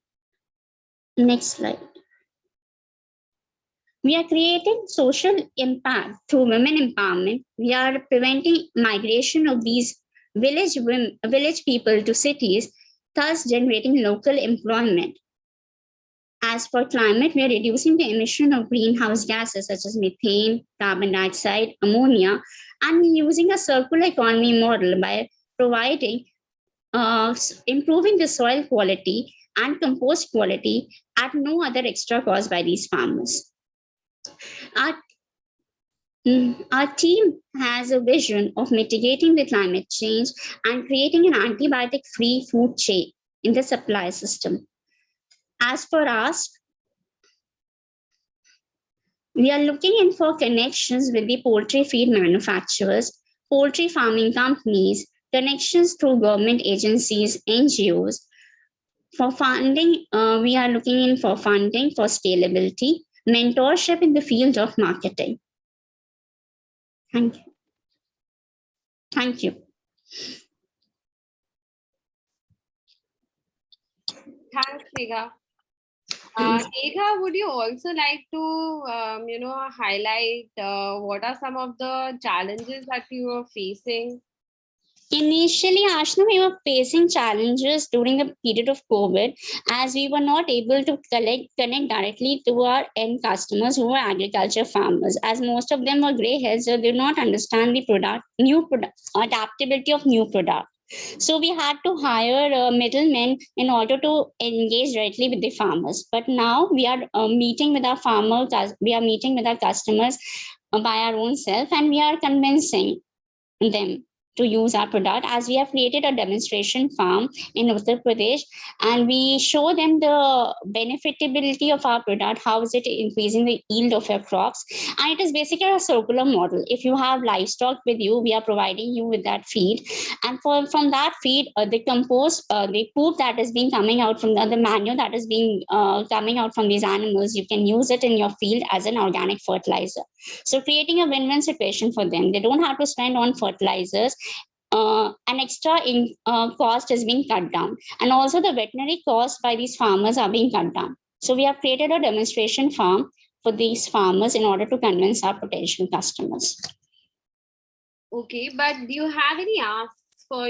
Next slide. We are creating social impact through women empowerment. We are preventing migration of these village people to cities, thus generating local employment. As for climate, we are reducing the emission of greenhouse gases such as methane, carbon dioxide, ammonia, and using a circular economy model by providing, improving the soil quality and compost quality at no other extra cost by these farmers. Our team has a vision of mitigating the climate change and creating an antibiotic-free food chain in the supply system. As for us, we are looking in for connections with the poultry feed manufacturers, poultry farming companies, connections through government agencies, NGOs. For funding, we are looking in for funding for scalability, mentorship in the field of marketing. Thank you. Thank you. Thanks, Megha. Megha, would you also like to, highlight what are some of the challenges that you are facing? Initially, Ashna, we were facing challenges during the period of COVID, as we were not able to connect directly to our end customers who were agriculture farmers, as most of them were gray hairs, so they did not understand the adaptability of new product. So we had to hire middlemen in order to engage directly with the farmers. But now we are meeting with our farmers, we are meeting with our customers by our own self, and we are convincing them to use our product, as we have created a demonstration farm in Uttar Pradesh, and we show them the benefitability of our product, how is it increasing the yield of your crops. And it is basically a circular model. If you have livestock with you, we are providing you with that feed, and from that feed, the compost, the poop that is being coming out from the manure that is being coming out from these animals, you can use it in your field as an organic fertilizer. So creating a win-win situation for them. They don't have to spend on fertilizers. An extra cost is being cut down, and also the veterinary costs by these farmers are being cut down. So we have created a demonstration farm for these farmers in order to convince our potential customers. Okay, but do you have any asks for,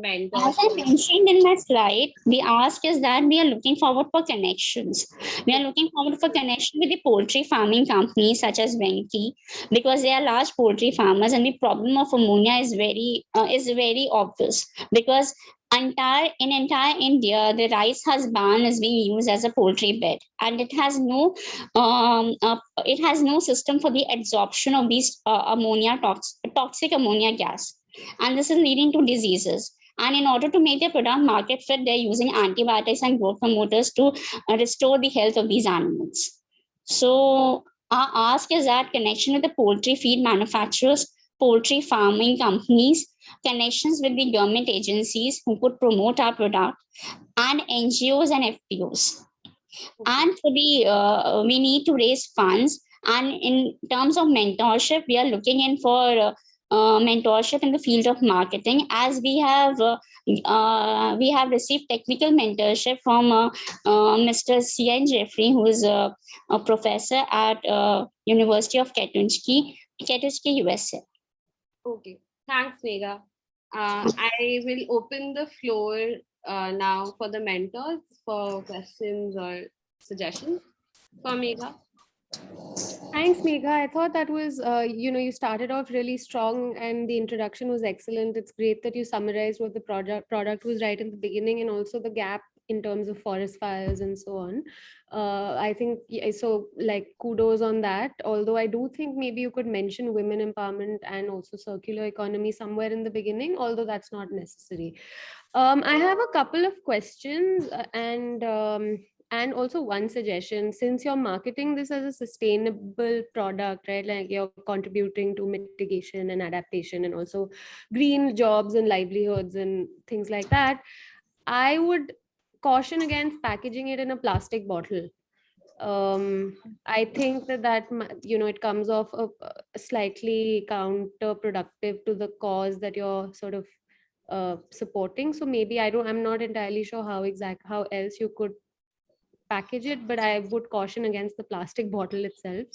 mentors? As I mentioned in my slide, the ask is that we are looking forward for connections. We are looking forward for connection with the poultry farming companies such as Venki, because they are large poultry farmers, and the problem of ammonia is very obvious, because in entire India, the rice husk barn is being used as a poultry bed, and it has no system for the absorption of these toxic ammonia gas. And this is leading to diseases. And in order to make their product market fit, they're using antibiotics and growth promoters to restore the health of these animals. So our ask is that connection with the poultry feed manufacturers, poultry farming companies, connections with the government agencies who could promote our product, and NGOs and FPOs. And for the we need to raise funds. And in terms of mentorship, we are looking in for mentorship in the field of marketing, as we have received technical mentorship from Mr. C.N. Jeffrey, who is a professor at University of Ketuchki, USA. Okay, thanks, Megha. I will open the floor now for the mentors for questions or suggestions for Megha. Thanks, Megha. I thought that was, you started off really strong and the introduction was excellent. It's great that you summarized what the product was right in the beginning, and also the gap in terms of forest fires and so on. I think, so like kudos on that. Although I do think maybe you could mention women empowerment and also circular economy somewhere in the beginning, although that's not necessary. I have a couple of questions and also one suggestion. Since you're marketing this as a sustainable product, right? Like you're contributing to mitigation and adaptation and also green jobs and livelihoods and things like that, I would caution against packaging it in a plastic bottle. I think it comes off slightly counterproductive to the cause that you're sort of supporting. So maybe I'm not entirely sure how else you could package it, but I would caution against the plastic bottle itself.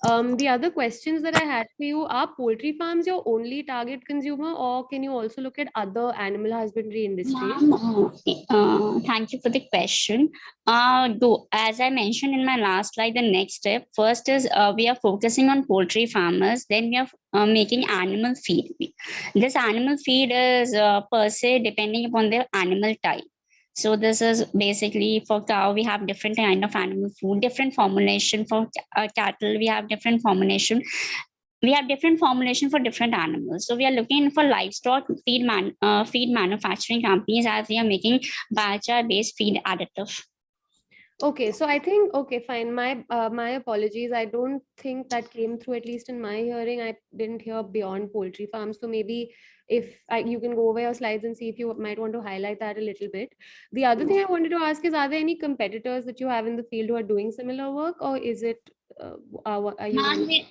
The other questions that I had for you, are poultry farms your only target consumer, or can you also look at other animal husbandry industries? Ma'am, thank you for the question. Though, as I mentioned in my last slide, the next step first is we are focusing on poultry farmers. Then we are making animal feed. This animal feed is per se depending upon the animal type. So this is basically for cow, we have different kind of animal food, different formulation for cattle. We have different formulation. We have different formulation for different animals. So we are looking for livestock feed manufacturing companies as we are making biochar based feed additive. Okay, so I think, okay, fine. My apologies. I don't think that came through, at least in my hearing. I didn't hear beyond poultry farms. So maybe if you can go over your slides and see if you might want to highlight that a little bit. The other thing I wanted to ask is, are there any competitors that you have in the field who are doing similar work, or is it, are you?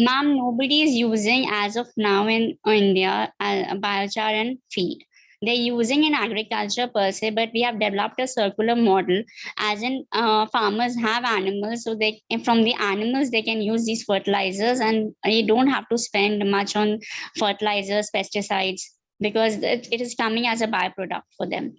Ma'am, nobody is using as of now in India biochar and feed. They're using in agriculture per se, but we have developed a circular model, as in farmers have animals, so they from the animals they can use these fertilizers, and you don't have to spend much on fertilizers, pesticides, because it is coming as a byproduct for them.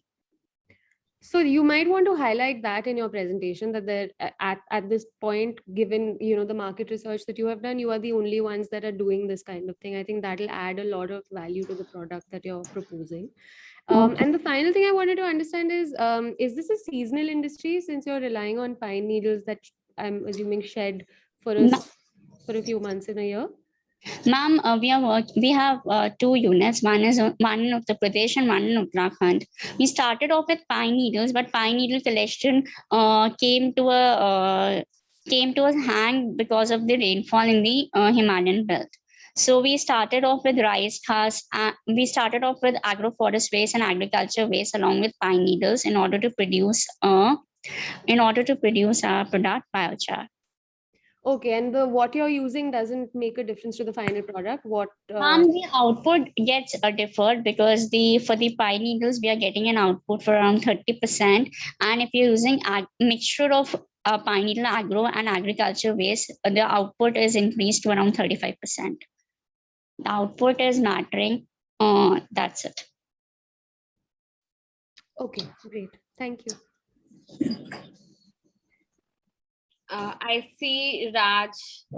So you might want to highlight that in your presentation, that there at this point, given the market research that you have done, you are the only ones that are doing this kind of thing. I think that'll add a lot of value to the product that you're proposing. And the final thing I wanted to understand is this a seasonal industry, since you're relying on pine needles that I'm assuming shed for a few months in a year? Ma'am, we have two units. One in Uttar Pradesh and one in Uttarakhand. We started off with pine needles, but pine needle collection came to a hang because of the rainfall in the Himalayan belt. So we started off with rice husk. We started off with agroforest waste and agriculture waste along with pine needles in order to produce our product biochar. Okay, and what you're using doesn't make a difference to the final product. The output gets deferred because for the pine needles we are getting an output for around 30%, and if you're using a mixture of pine needle agro and agriculture waste, the output is increased to around 35%. The output is mattering. That's it. Okay, great. Thank you. I see Raj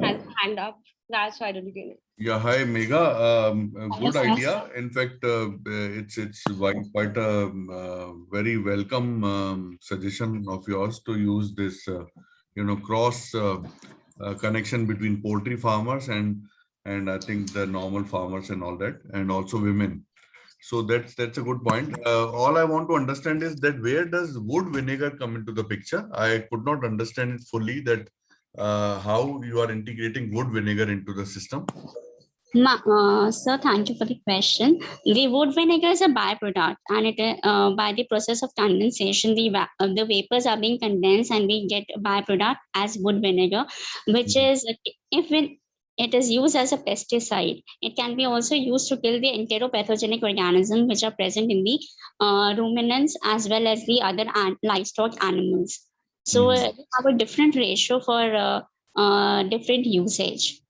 has a hand up. Raj, why don't you get it? Yeah, hi Megha. Good idea. In fact, it's quite a very welcome suggestion of yours to use this, cross connection between poultry farmers and I think the normal farmers and all that, and also women. So that's a good point. All I want to understand is that where does wood vinegar come into the picture? I could not understand it fully, that how you are integrating wood vinegar into the system. Sir, thank you for the question. The wood vinegar is a byproduct, and it by the process of condensation, the vapors are being condensed, and we get a byproduct as wood vinegar, which is it is used as a pesticide. It can be also used to kill the enteropathogenic organisms which are present in the ruminants as well as the other livestock animals. So we have a different ratio for different usage.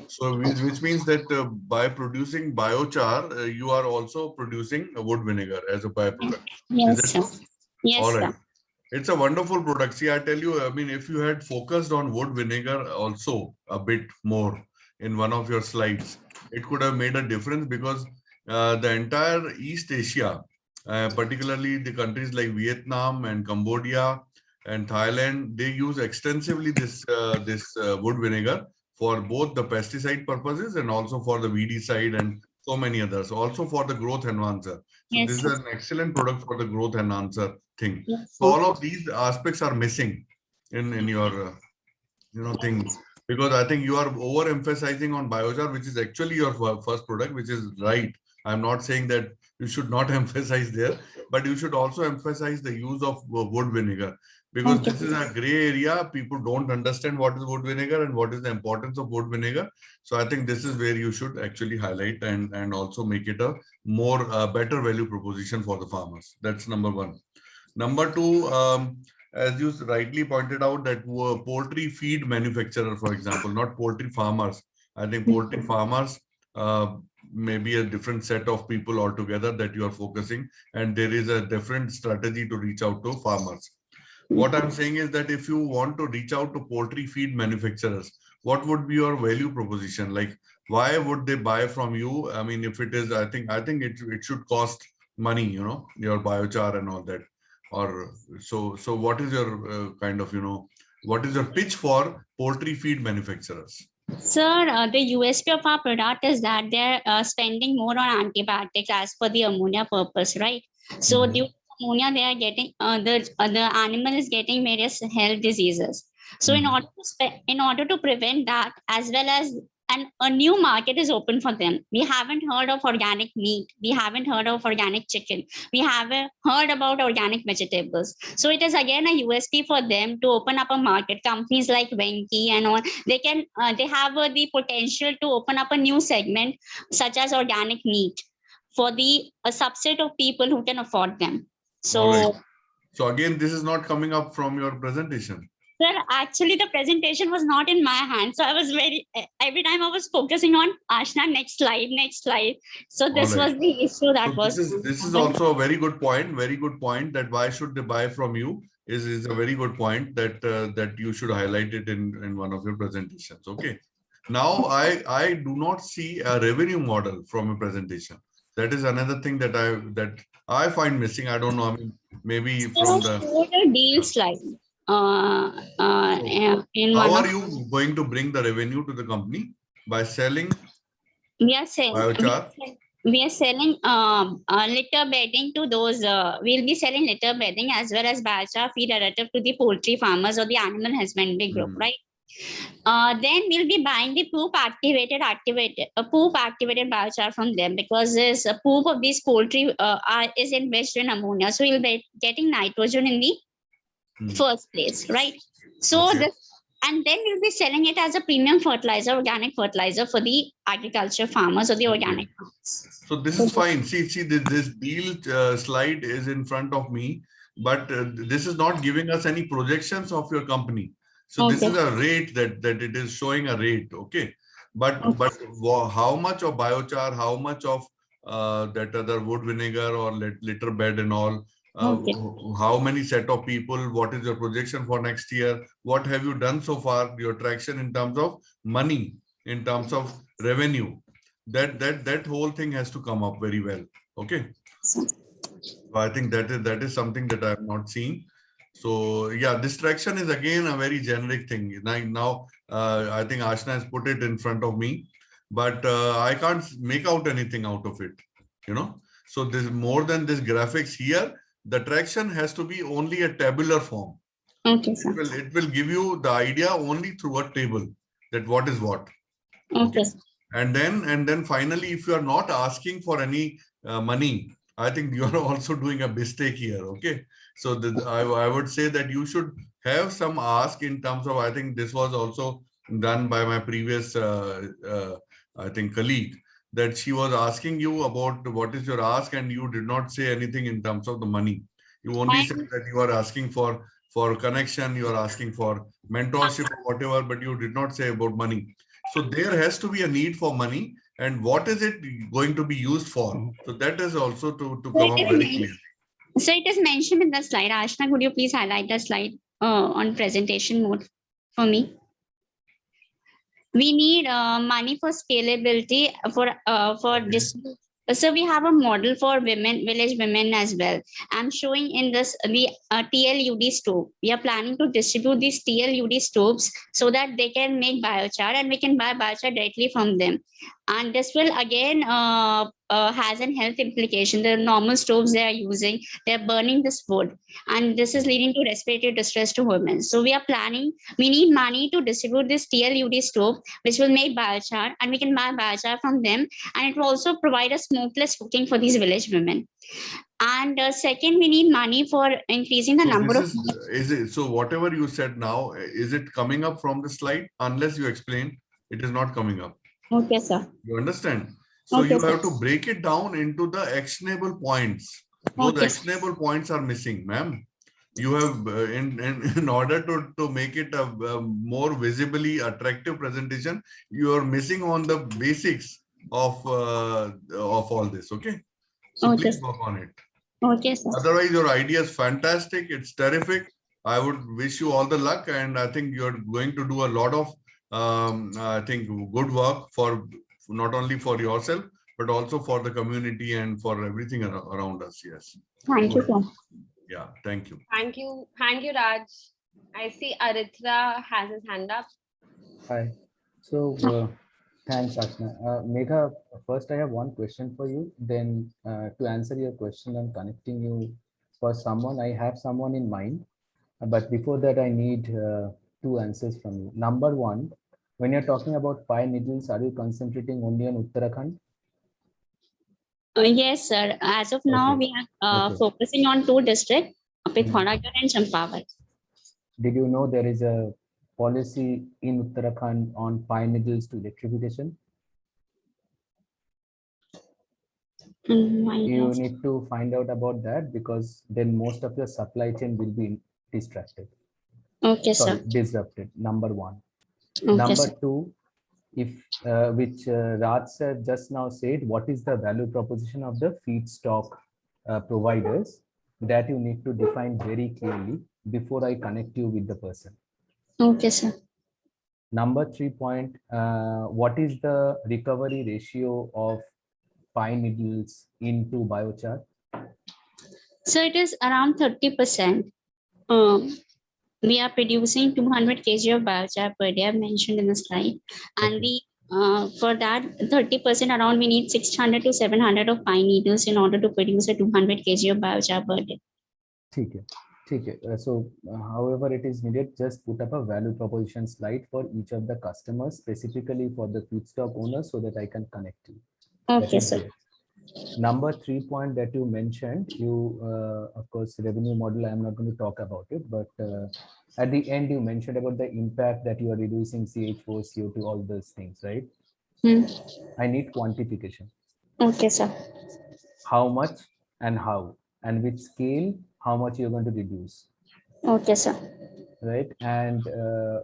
So which means that by producing biochar, you are also producing wood vinegar as a byproduct. Yes, sir. Yes, all right. Sir. It's a wonderful product. See, I tell you, I mean, if you had focused on wood vinegar also a bit more in one of your slides, it could have made a difference, because the entire East Asia, particularly the countries like Vietnam and Cambodia and Thailand, they use extensively this wood vinegar for both the pesticide purposes and also for the weedicide and so many others, also for the growth enhancer. So yes, this is an excellent product for the growth enhancer thing. Yes, so all of these aspects are missing in your thing, because I think you are overemphasizing on biochar, which is actually your first product, which is right. I'm not saying that you should not emphasize there, but you should also emphasize the use of wood vinegar. because Okay. this is a gray area. People don't understand what is wood vinegar and what is the importance of wood vinegar. So I think this is where you should actually highlight and also make it a more better value proposition for the farmers. That's number one. Number two, as you rightly pointed out, that poultry feed manufacturer, for example, not poultry farmers. I think poultry farmers may be a different set of people altogether that you are focusing, and there is a different strategy to reach out to farmers. What I'm saying is that if you want to reach out to poultry feed manufacturers, what would be your value proposition? Like, why would they buy from you? I mean, if it is, I think it should cost money, you know, your biochar and all that. Or so what is your kind of, you know, what is your pitch for poultry feed manufacturers? Sir, the USP of our product is that they're spending more on antibiotics as per the ammonia purpose, right? So Mhm. due to ammonia, they are getting the animal is getting various health diseases. So in order to prevent that, as well as a new market is open for them. We haven't heard of organic meat. We haven't heard of organic chicken. We haven't heard about organic vegetables. So it is again a USP for them to open up a market. Companies like Venki and all, they can they have the potential to open up a new segment such as organic meat for a subset of people who can afford them. So, All right. So again, this is not coming up from your presentation. sir, actually the presentation was not in my hand. So I was every time I was focusing on Ashna, next slide. So this All right. was the issue that So was. this is also a very good point. Very good point, that why should they buy from you is a very good point that that you should highlight it in one of your presentations. Okay. Now I do not see a revenue model from a presentation. That is another thing that I find missing. I don't know. I mean, maybe from the Deal slide. In how one are of, you going to bring the revenue to the company? By selling we are selling. biochar? We are selling litter bedding to those. We'll be selling litter bedding as well as biochar feed additive to the poultry farmers or the animal husbandry group, right? Then we'll be buying the poop activated biochar from them, because this poop of these poultry is enriched in ammonia. So we'll be getting nitrogen in the first place, right? So Okay. and then we'll be selling it as a premium fertilizer, organic fertilizer for the agriculture farmers or the organic farmers. So this is fine. See, this deal slide is in front of me, but this is not giving us any projections of your company. So this is a rate that it is showing a rate. Okay. But how much of biochar, how much of that other wood vinegar or litter bed and all, how many set of people, what is your projection for next year? What have you done so far? Your traction in terms of money, in terms of revenue. That whole thing has to come up very well. Okay. So I think that is something that I'm not seeing. So yeah, distraction is again a very generic thing. Now I think Ashna has put it in front of me, but I can't make out anything out of it, you know. So there's more than this graphics here. The traction has to be only a tabular form. Okay, it will give you the idea only through a table, that what is what. Okay. And then finally, if you are not asking for any money, I think you are also doing a mistake here. Okay. So I would say that you should have some ask in terms of, I think this was also done by my previous, I think, colleague, that she was asking you about what is your ask, and you did not say anything in terms of the money. You only said that you are asking for connection, you are asking for mentorship or whatever, but you did not say about money. So there has to be a need for money, and what is it going to be used for? So that is also to come up very clear. So it is mentioned in the slide. Ashna, could you please highlight the slide on presentation mode for me? We need money for scalability for this. So we have a model for women, village women as well. I'm showing in this the TLUD stove. We are planning to distribute these TLUD stoves so that they can make biochar, and we can buy biochar directly from them. And this will again has an health implication. The normal stoves they are using, they're burning this wood, and this is leading to respiratory distress to women. So we are planning, we need money to distribute this TLUD stove, which will make biochar, and we can buy biochar from them, and it will also provide a smokeless cooking for these village women. And second, we need money for increasing the So number this of. is it? So whatever you said now, is it coming up from the slide? Unless you explain, it is not coming up. Okay, sir. You understand? So Okay, you sir. have to break it down into the actionable points. Those Okay. actionable points are missing, ma'am. You have in order to make it a more visibly attractive presentation, you are missing on the basics of all this. Okay, so Okay. please work on it. Okay, sir. Otherwise, your idea is fantastic. It's terrific. I would wish you all the luck, and I think you're going to do a lot of I think good work for not only for yourself but also for the community and for everything around us. Yes. Thank you, sir. Yeah. Thank you. Thank you, Raj. I see Aritra has his hand up. Hi. So thanks, Ashna. Megha, first I have one question for you. Then to answer your question, I'm connecting you for someone. I have someone in mind. But before that, I need two answers from you. Number one, when you're talking about pine needles, are you concentrating only on Uttarakhand? Yes, sir. As of now, Okay. we are Okay. focusing on 2 districts, Pithoragarh and Champawat. Did you know there is a policy in Uttarakhand on pine needles to electrification? You need to find out about that, because then most of your supply chain will be distracted. Okay, Sorry, sir. disrupted. Number one. Okay, Number sir. two, if which Raj sir just now said, what is the value proposition of the feedstock providers, that you need to define very clearly before I connect you with the person. Okay, sir. Number 3 point, what is the recovery ratio of pine needles into biochar? So it is around 30%. We are producing 200 kg of biochar per day, I've mentioned in the slide. And we for that 30% around, we need 600 to 700 of pine needles in order to produce a 200 kg of biochar per day. Okay. So however it is needed, just put up a value proposition slide for each of the customers, specifically for the feedstock owners, so that I can connect you. Okay, sir. Number 3 point that you mentioned, you of course revenue model, I am not going to talk about it, but at the end you mentioned about the impact that you are reducing CH4, CO2, all those things, right? I need quantification. Okay, sir. How much and how, and with scale, how much you're going to reduce. Okay, sir. Right. And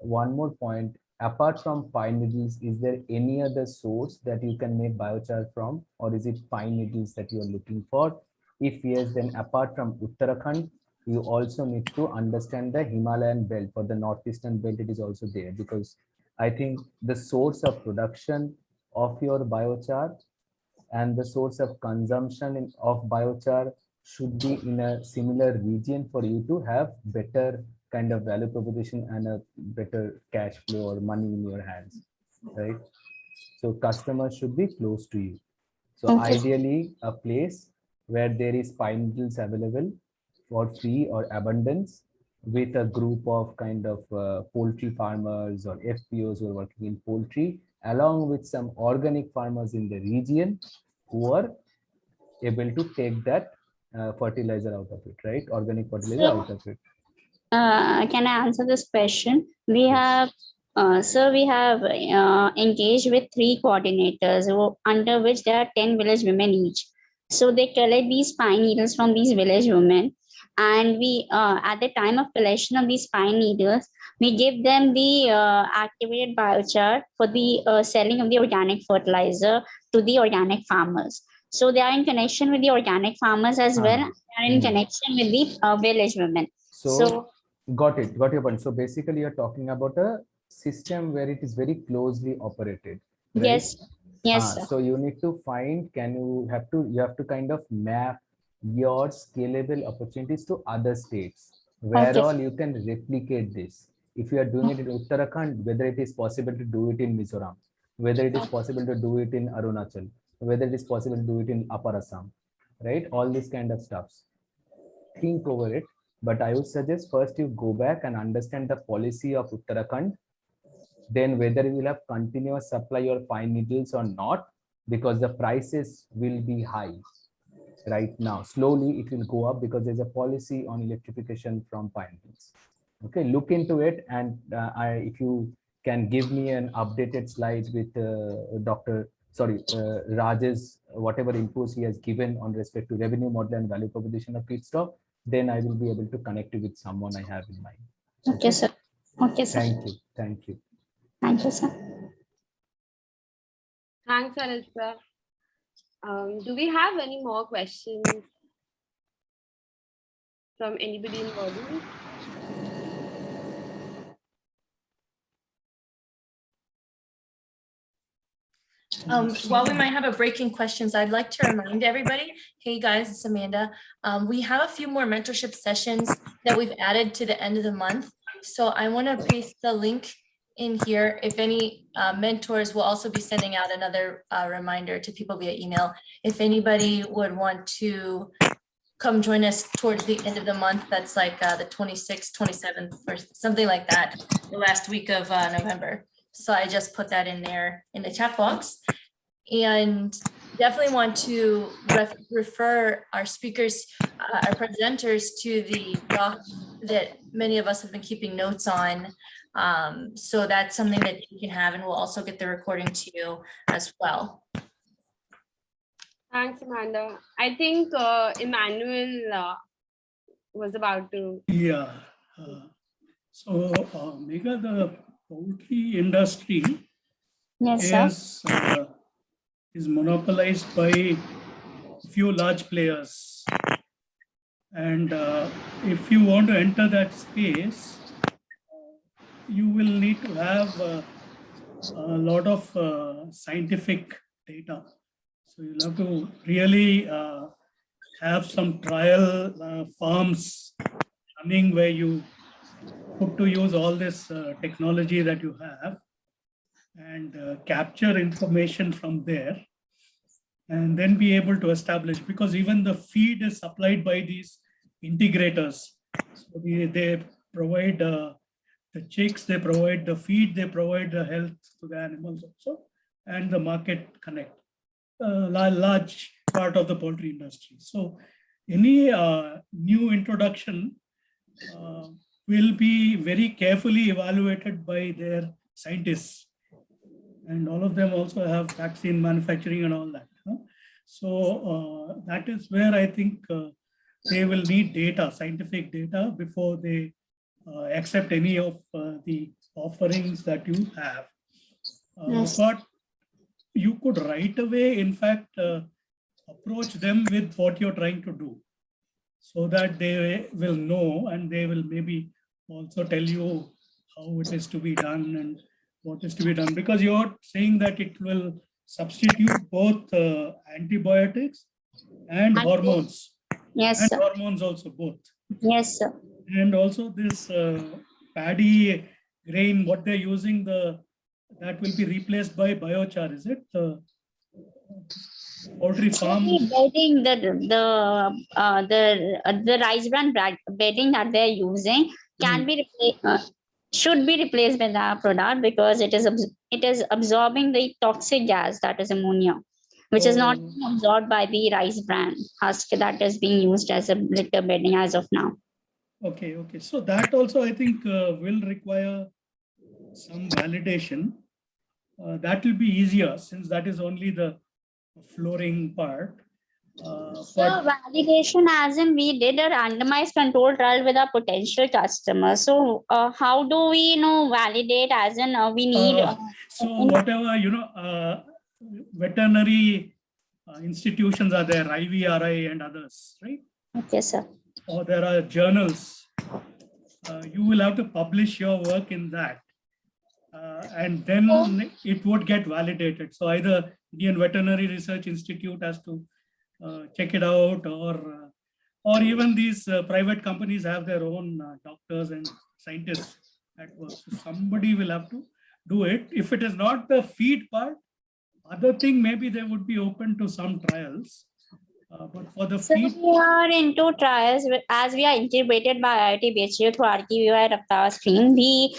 one more point, apart from pine needles, is there any other source that you can make biochar from, or is it pine needles that you are looking for? If yes, then apart from Uttarakhand, you also need to understand the Himalayan belt. For the northeastern belt, it is also there, because I think the source of production of your biochar and the source of consumption of biochar should be in a similar region for you to have better kind of value proposition and a better cash flow or money in your hands, right? So customers should be close to you. So ideally a place where there is pine needles available for free or abundance, with a group of kind of poultry farmers or FPOs who are working in poultry, along with some organic farmers in the region who are able to take that fertilizer out of it, right? Organic fertilizer out of it. Can I answer this question? We have, sir, we have engaged with 3 coordinators under which there are 10 village women each. So they collect these pine needles from these village women, and we, at the time of collection of these pine needles, we give them the activated biochar for the selling of the organic fertilizer to the organic farmers. So they are in connection with the organic farmers as well. They are in connection with the village women. So got your point. So basically you're talking about a system where it is very closely operated, right? Yes, sir. So you need to find, you have to kind of map your scalable opportunities to other states where all you can replicate this. If you are doing it in Uttarakhand, whether it is possible to do it in Mizoram, whether it is possible to do it in Arunachal, whether it is possible to do it in Upper Assam, right? All these kind of stuffs. Think over it. But I would suggest first you go back and understand the policy of Uttarakhand, then whether you will have continuous supply of pine needles or not, because the prices will be high, right now. Slowly it will go up because there's a policy on electrification from pine mills. Okay, look into it, and if you can give me an updated slide with Raj's whatever inputs he has given on respect to revenue model and value proposition of feedstock, then I will be able to connect you with someone I have in mind. Okay, sir. Okay, sir. Thank you. Thank you. Thank you, sir. Thanks, Anuj sir. Do we have any more questions from anybody in the audience? While we might have a breaking questions, I'd like to remind everybody, hey guys, it's Amanda. We have a few more mentorship sessions that we've added to the end of the month. So I want to paste the link in here. If any mentors will also be sending out another reminder to people via email. If anybody would want to come join us towards the end of the month, that's like the 26th, 27th, or something like that, the last week of November. So I just put that in there in the chat box, and definitely want to refer our speakers, our presenters to the doc that many of us have been keeping notes on. So that's something that you can have, and we'll also get the recording to you as well. Thanks, Amanda. I think Emmanuel was about to. Yeah. So, Megha, the poultry industry is monopolized by a few large players. And if you want to enter that space, you will need to have a lot of scientific data. So you'll have to really have some trial farms running where you put to use all this technology that you have and capture information from there, and then be able to establish, because even the feed is supplied by these integrators. So they provide the chicks, they provide the feed, they provide the health to the animals also, and the market connect, large part of the poultry industry. So any new introduction will be very carefully evaluated by their scientists. And all of them also have vaccine manufacturing and all that. So that is where I think they will need data, scientific data, before they accept any of the offerings that you have. But you could right away, in fact, approach them with what you're trying to do, so that they will know, and they will maybe also tell you how it is to be done and what is to be done, because you're saying that it will substitute both antibiotics and hormones. Yes, and sir. hormones also, both. Yes, sir. And also this paddy grain, what they're using, that will be replaced by biochar, is it? The poultry farm. Bedding, the rice bran bedding that they're using can be should be replaced by that product, because it is absorbing the toxic gas, that is ammonia, which is not being absorbed by the rice bran husk that is being used as a litter bedding as of now. Okay. So that also, I think, will require some validation. That will be easier, since that is only the flooring part. So validation, as in we did a randomized control trial with our potential customers. So how do we validate, as in we need? So whatever, veterinary institutions are there, IVRI and others, right? Okay, sir. Or there are journals. You will have to publish your work in that. And then it would get validated. So either Indian Veterinary Research Institute has to check it out, or even these private companies have their own doctors and scientists at work. So somebody will have to do it. If it is not the feed part, other thing, maybe they would be open to some trials. But for the So feed, we are into trials as we are integrated by IIT BHU through RKVY Raftar stream. The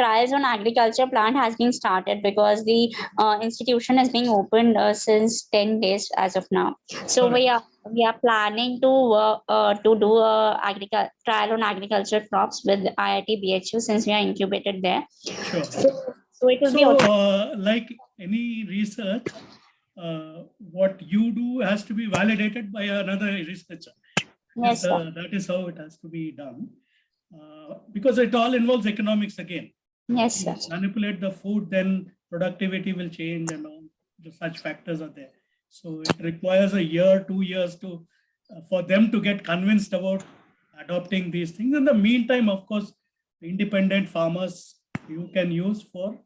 trials on agriculture plant has been started because the institution has been opened since 10 days as of now. So correct. we are planning to do a trial on agriculture crops with IIT BHU since we are incubated there. Sure. So it will be So, like any research, what you do has to be validated by another researcher. yes, sir. That is how it has to be done. Because it all involves economics again. Yes, If sir. you manipulate the food, then productivity will change and all such factors are there. So it requires a year, 2 years to for them to get convinced about adopting these things. In the meantime, of course, independent farmers you can use for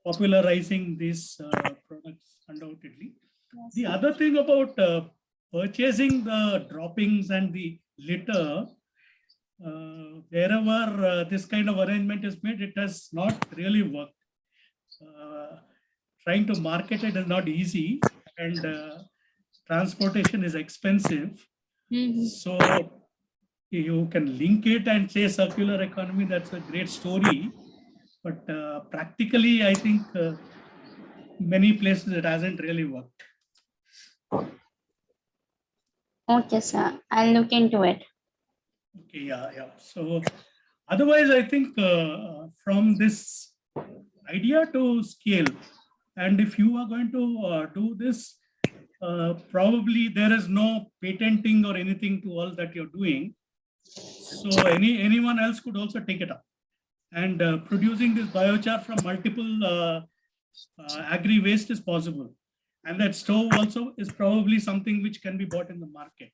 popularizing these products undoubtedly. Yes, The sir. other thing about purchasing the droppings and the litter, wherever this kind of arrangement is made, it has not really worked. Trying to market it is not easy, and transportation is expensive. Mhm. So you can link it and say circular economy, that's a great story. But practically, I think many places it hasn't really worked. Okay, sir. I'll look into it. Okay, yeah. So otherwise, I think from this idea to scale, and if you are going to do this, probably there is no patenting or anything to all that you're doing. So anyone else could also take it up. And producing this biochar from multiple agri waste is possible. And that stove also is probably something which can be bought in the market.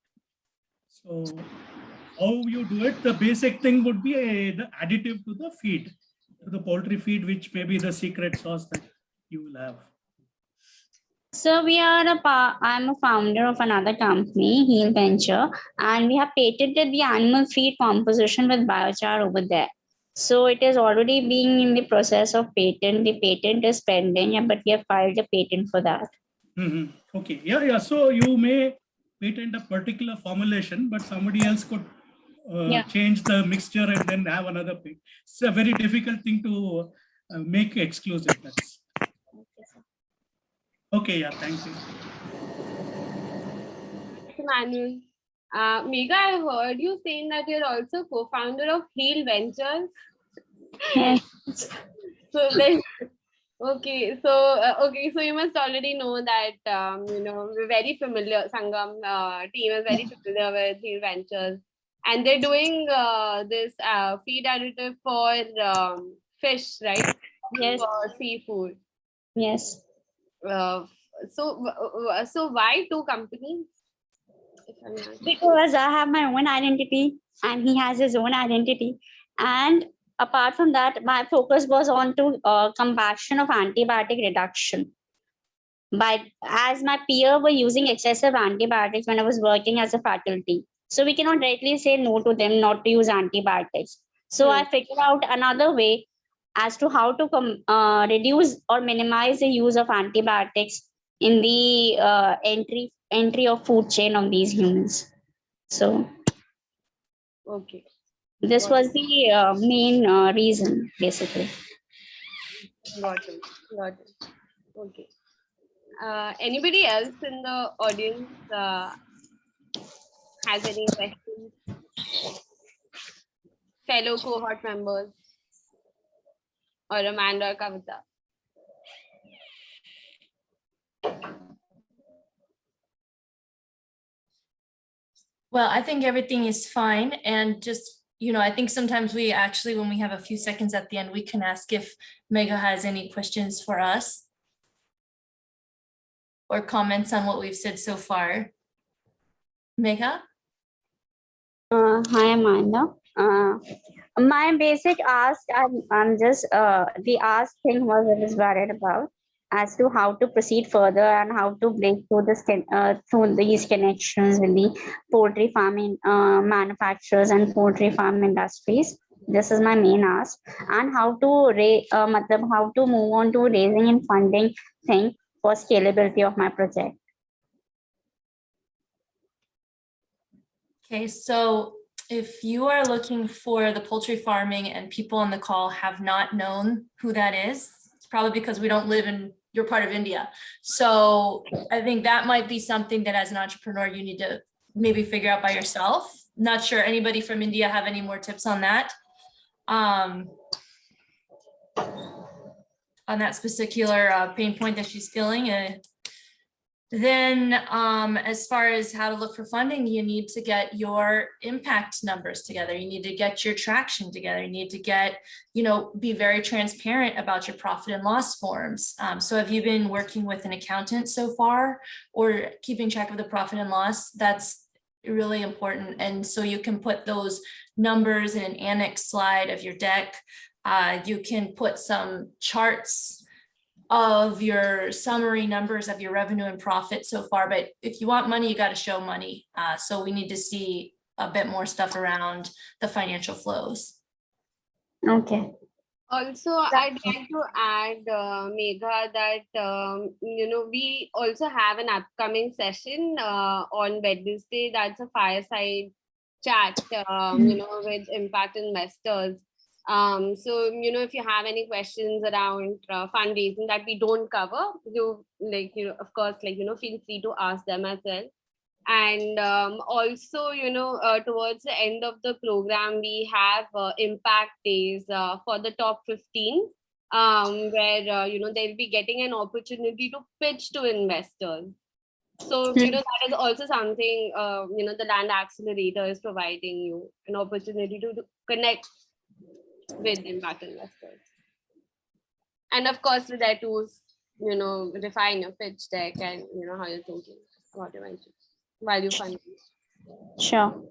So how you do it, the basic thing would be the additive to the feed, to the poultry feed, which may be the secret sauce that you will have. So I'm a founder of another company, Heal Venture, and we have patented the animal feed composition with biochar over there. So it is already being in the process of patent. The patent is pending, but we have filed a patent for that. Okay, yeah. So you may patent a particular formulation, but somebody else could change the mixture and then have another patent. It's a very difficult thing to make exclusive. That's okay. Yeah, thank you. Manuel. Megha, I heard you saying that you're also co-founder of Heal Ventures. Yes. So then, okay, so you must already know that we're very familiar. Sangam team is very familiar with Heal Ventures, and they're doing this feed additive for fish, right? Yes. For seafood. Yes. So why two companies? Because I have my own identity and he has his own identity. And apart from that, my focus was on to comparison of antibiotic reduction. But as my peer were using excessive antibiotics when I was working as a faculty. So we cannot directly say no to them not to use antibiotics. So I figured out another way as to how to reduce or minimize the use of antibiotics in the entry of food chain of these humans. So okay, this was the main reason basically. Got it. Okay. Anybody else in the audience has any questions? Fellow cohort members or Amanda or Kavita? Well, I think everything is fine. And just, I think sometimes we actually, when we have a few seconds at the end, we can ask if Megha has any questions for us or comments on what we've said so far. Megha? Hi, Amanda. My basic ask, I'm just, the ask thing was I was worried about as to how to proceed further and how to break through these connections with the poultry farming manufacturers and poultry farm industries. This is my main ask, and how to move on to raising and funding thing for scalability of my project. Okay, so if you are looking for the poultry farming and people on the call have not known who that is, it's probably because we don't live in your part of India. So I think that might be something that as an entrepreneur, you need to maybe figure out by yourself. Not sure anybody from India have any more tips on that. On that particular pain point that she's feeling. Then as far as how to look for funding, you need to get your impact numbers together. You need to get your traction together. You need to get, be very transparent about your profit and loss forms. So have you been working with an accountant so far or keeping track of the profit and loss? That's really important. And so you can put those numbers in an annex slide of your deck. You can put some charts of your summary numbers of your revenue and profit so far, but if you want money, you got to show money. So we need to see a bit more stuff around the financial flows. Okay. Also, I'd like to add, Megha, that, we also have an upcoming session on Wednesday. That's a fireside chat, with impact investors. So, if you have any questions around fundraising that we don't cover, you of course, feel free to ask them as well. And also, towards the end of the program, we have impact days for the top 15, where, they'll be getting an opportunity to pitch to investors. So, that is also something, the Land Accelerator is providing you an opportunity to connect with impact investors. And of course, with that tools, refine your pitch deck and, how you're thinking about your ventures while you fund. Sure.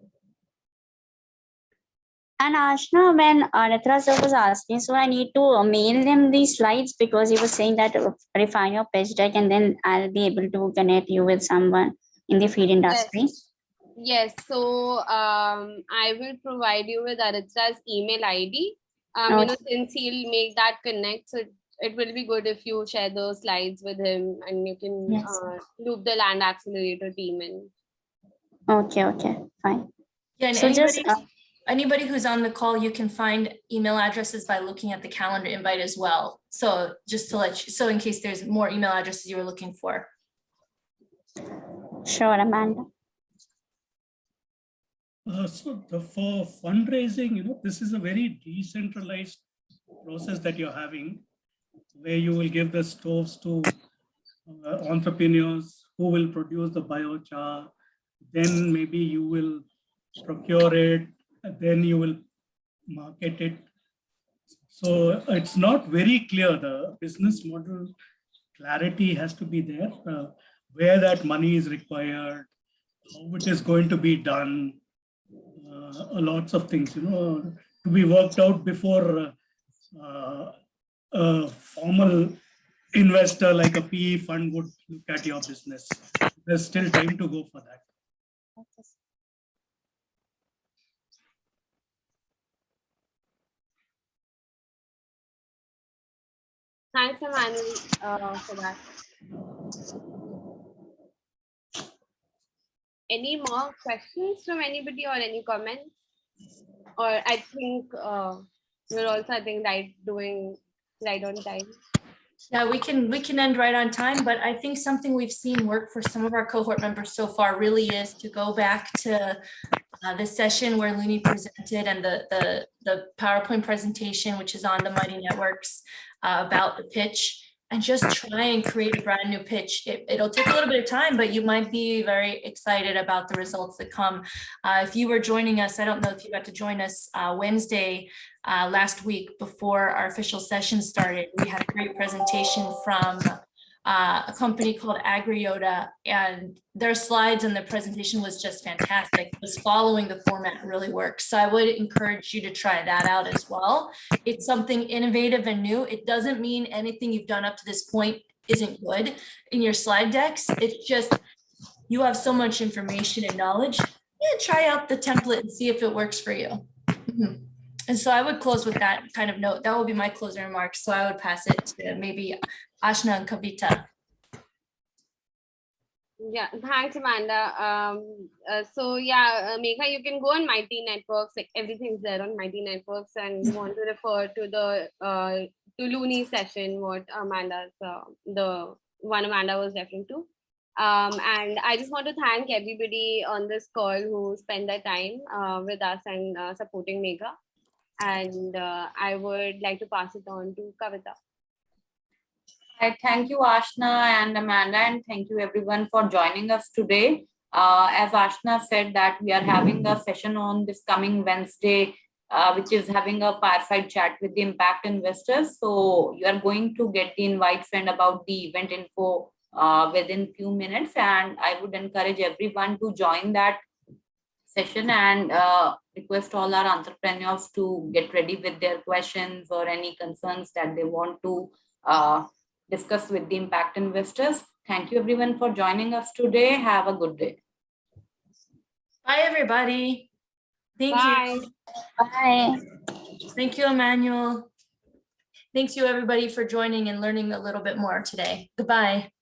And Ashna, when Ritra sir was asking, so I need to mail them these slides because he was saying that refine your pitch deck and then I'll be able to connect you with someone in the feed industry. Yes. So I will provide you with Aritra's email ID. Since he'll make that connect, so it will be good if you share those slides with him and you can loop the Land Accelerator team in. Okay, fine. Yeah, and so anybody who's on the call, you can find email addresses by looking at the calendar invite as well. So just to let you, so in case there's more email addresses you were looking for. Sure, Amanda. So for fundraising, this is a very decentralized process that you're having, where you will give the stoves to entrepreneurs who will produce the biochar. Then maybe you will procure it, and then you will market it. So it's not very clear. The business model clarity has to be there, where that money is required, how it is going to be done. Lots of things, to be worked out before a formal investor like a PE fund would look at your business. There's still time to go for that. Thanks, Emmanuel, for that. Any more questions from anybody or any comments? Or I think we're also, doing right on time. Yeah, we can end right on time, but I think something we've seen work for some of our cohort members so far really is to go back to the session where Looney presented and the PowerPoint presentation, which is on the Mighty Networks about the pitch, and just try and create a brand new pitch. It'll take a little bit of time, but you might be very excited about the results that come. If you were joining us, I don't know if you got to join us Wednesday last week before our official session started. We had a great presentation from a company called Agriota, and their slides and the presentation was just fantastic. It was following the format really works. So I would encourage you to try that out as well. It's something innovative and new. It doesn't mean anything you've done up to this point isn't good in your slide decks. It's just, you have so much information and knowledge. Yeah, try out the template and see if it works for you. And so I would close with that kind of note. That will be my closing remarks. So I would pass it to maybe Ashna and Kavita. Yeah, thanks, Amanda. Megha, you can go on Mighty Networks. Like everything's there on Mighty Networks, and you want to refer to the to Looney session, what Amanda's the one Amanda was referring to. And I just want to thank everybody on this call who spent their time with us and supporting Megha. And I would like to pass it on to Kavita. Thank you, Ashna and Amanda, and thank you everyone for joining us today. As Ashna said that we are having a session on this coming Wednesday, which is having a fireside chat with the impact investors. So you are going to get the invite sent about the event info within few minutes, and I would encourage everyone to join that session and request all our entrepreneurs to get ready with their questions or any concerns that they want to discuss with the impact investors. Thank you everyone for joining us today. Have a good day. Bye, everybody. Thank Bye. you. Bye. Thank you, Emmanuel. Thanks you everybody for joining and learning a little bit more today. Goodbye.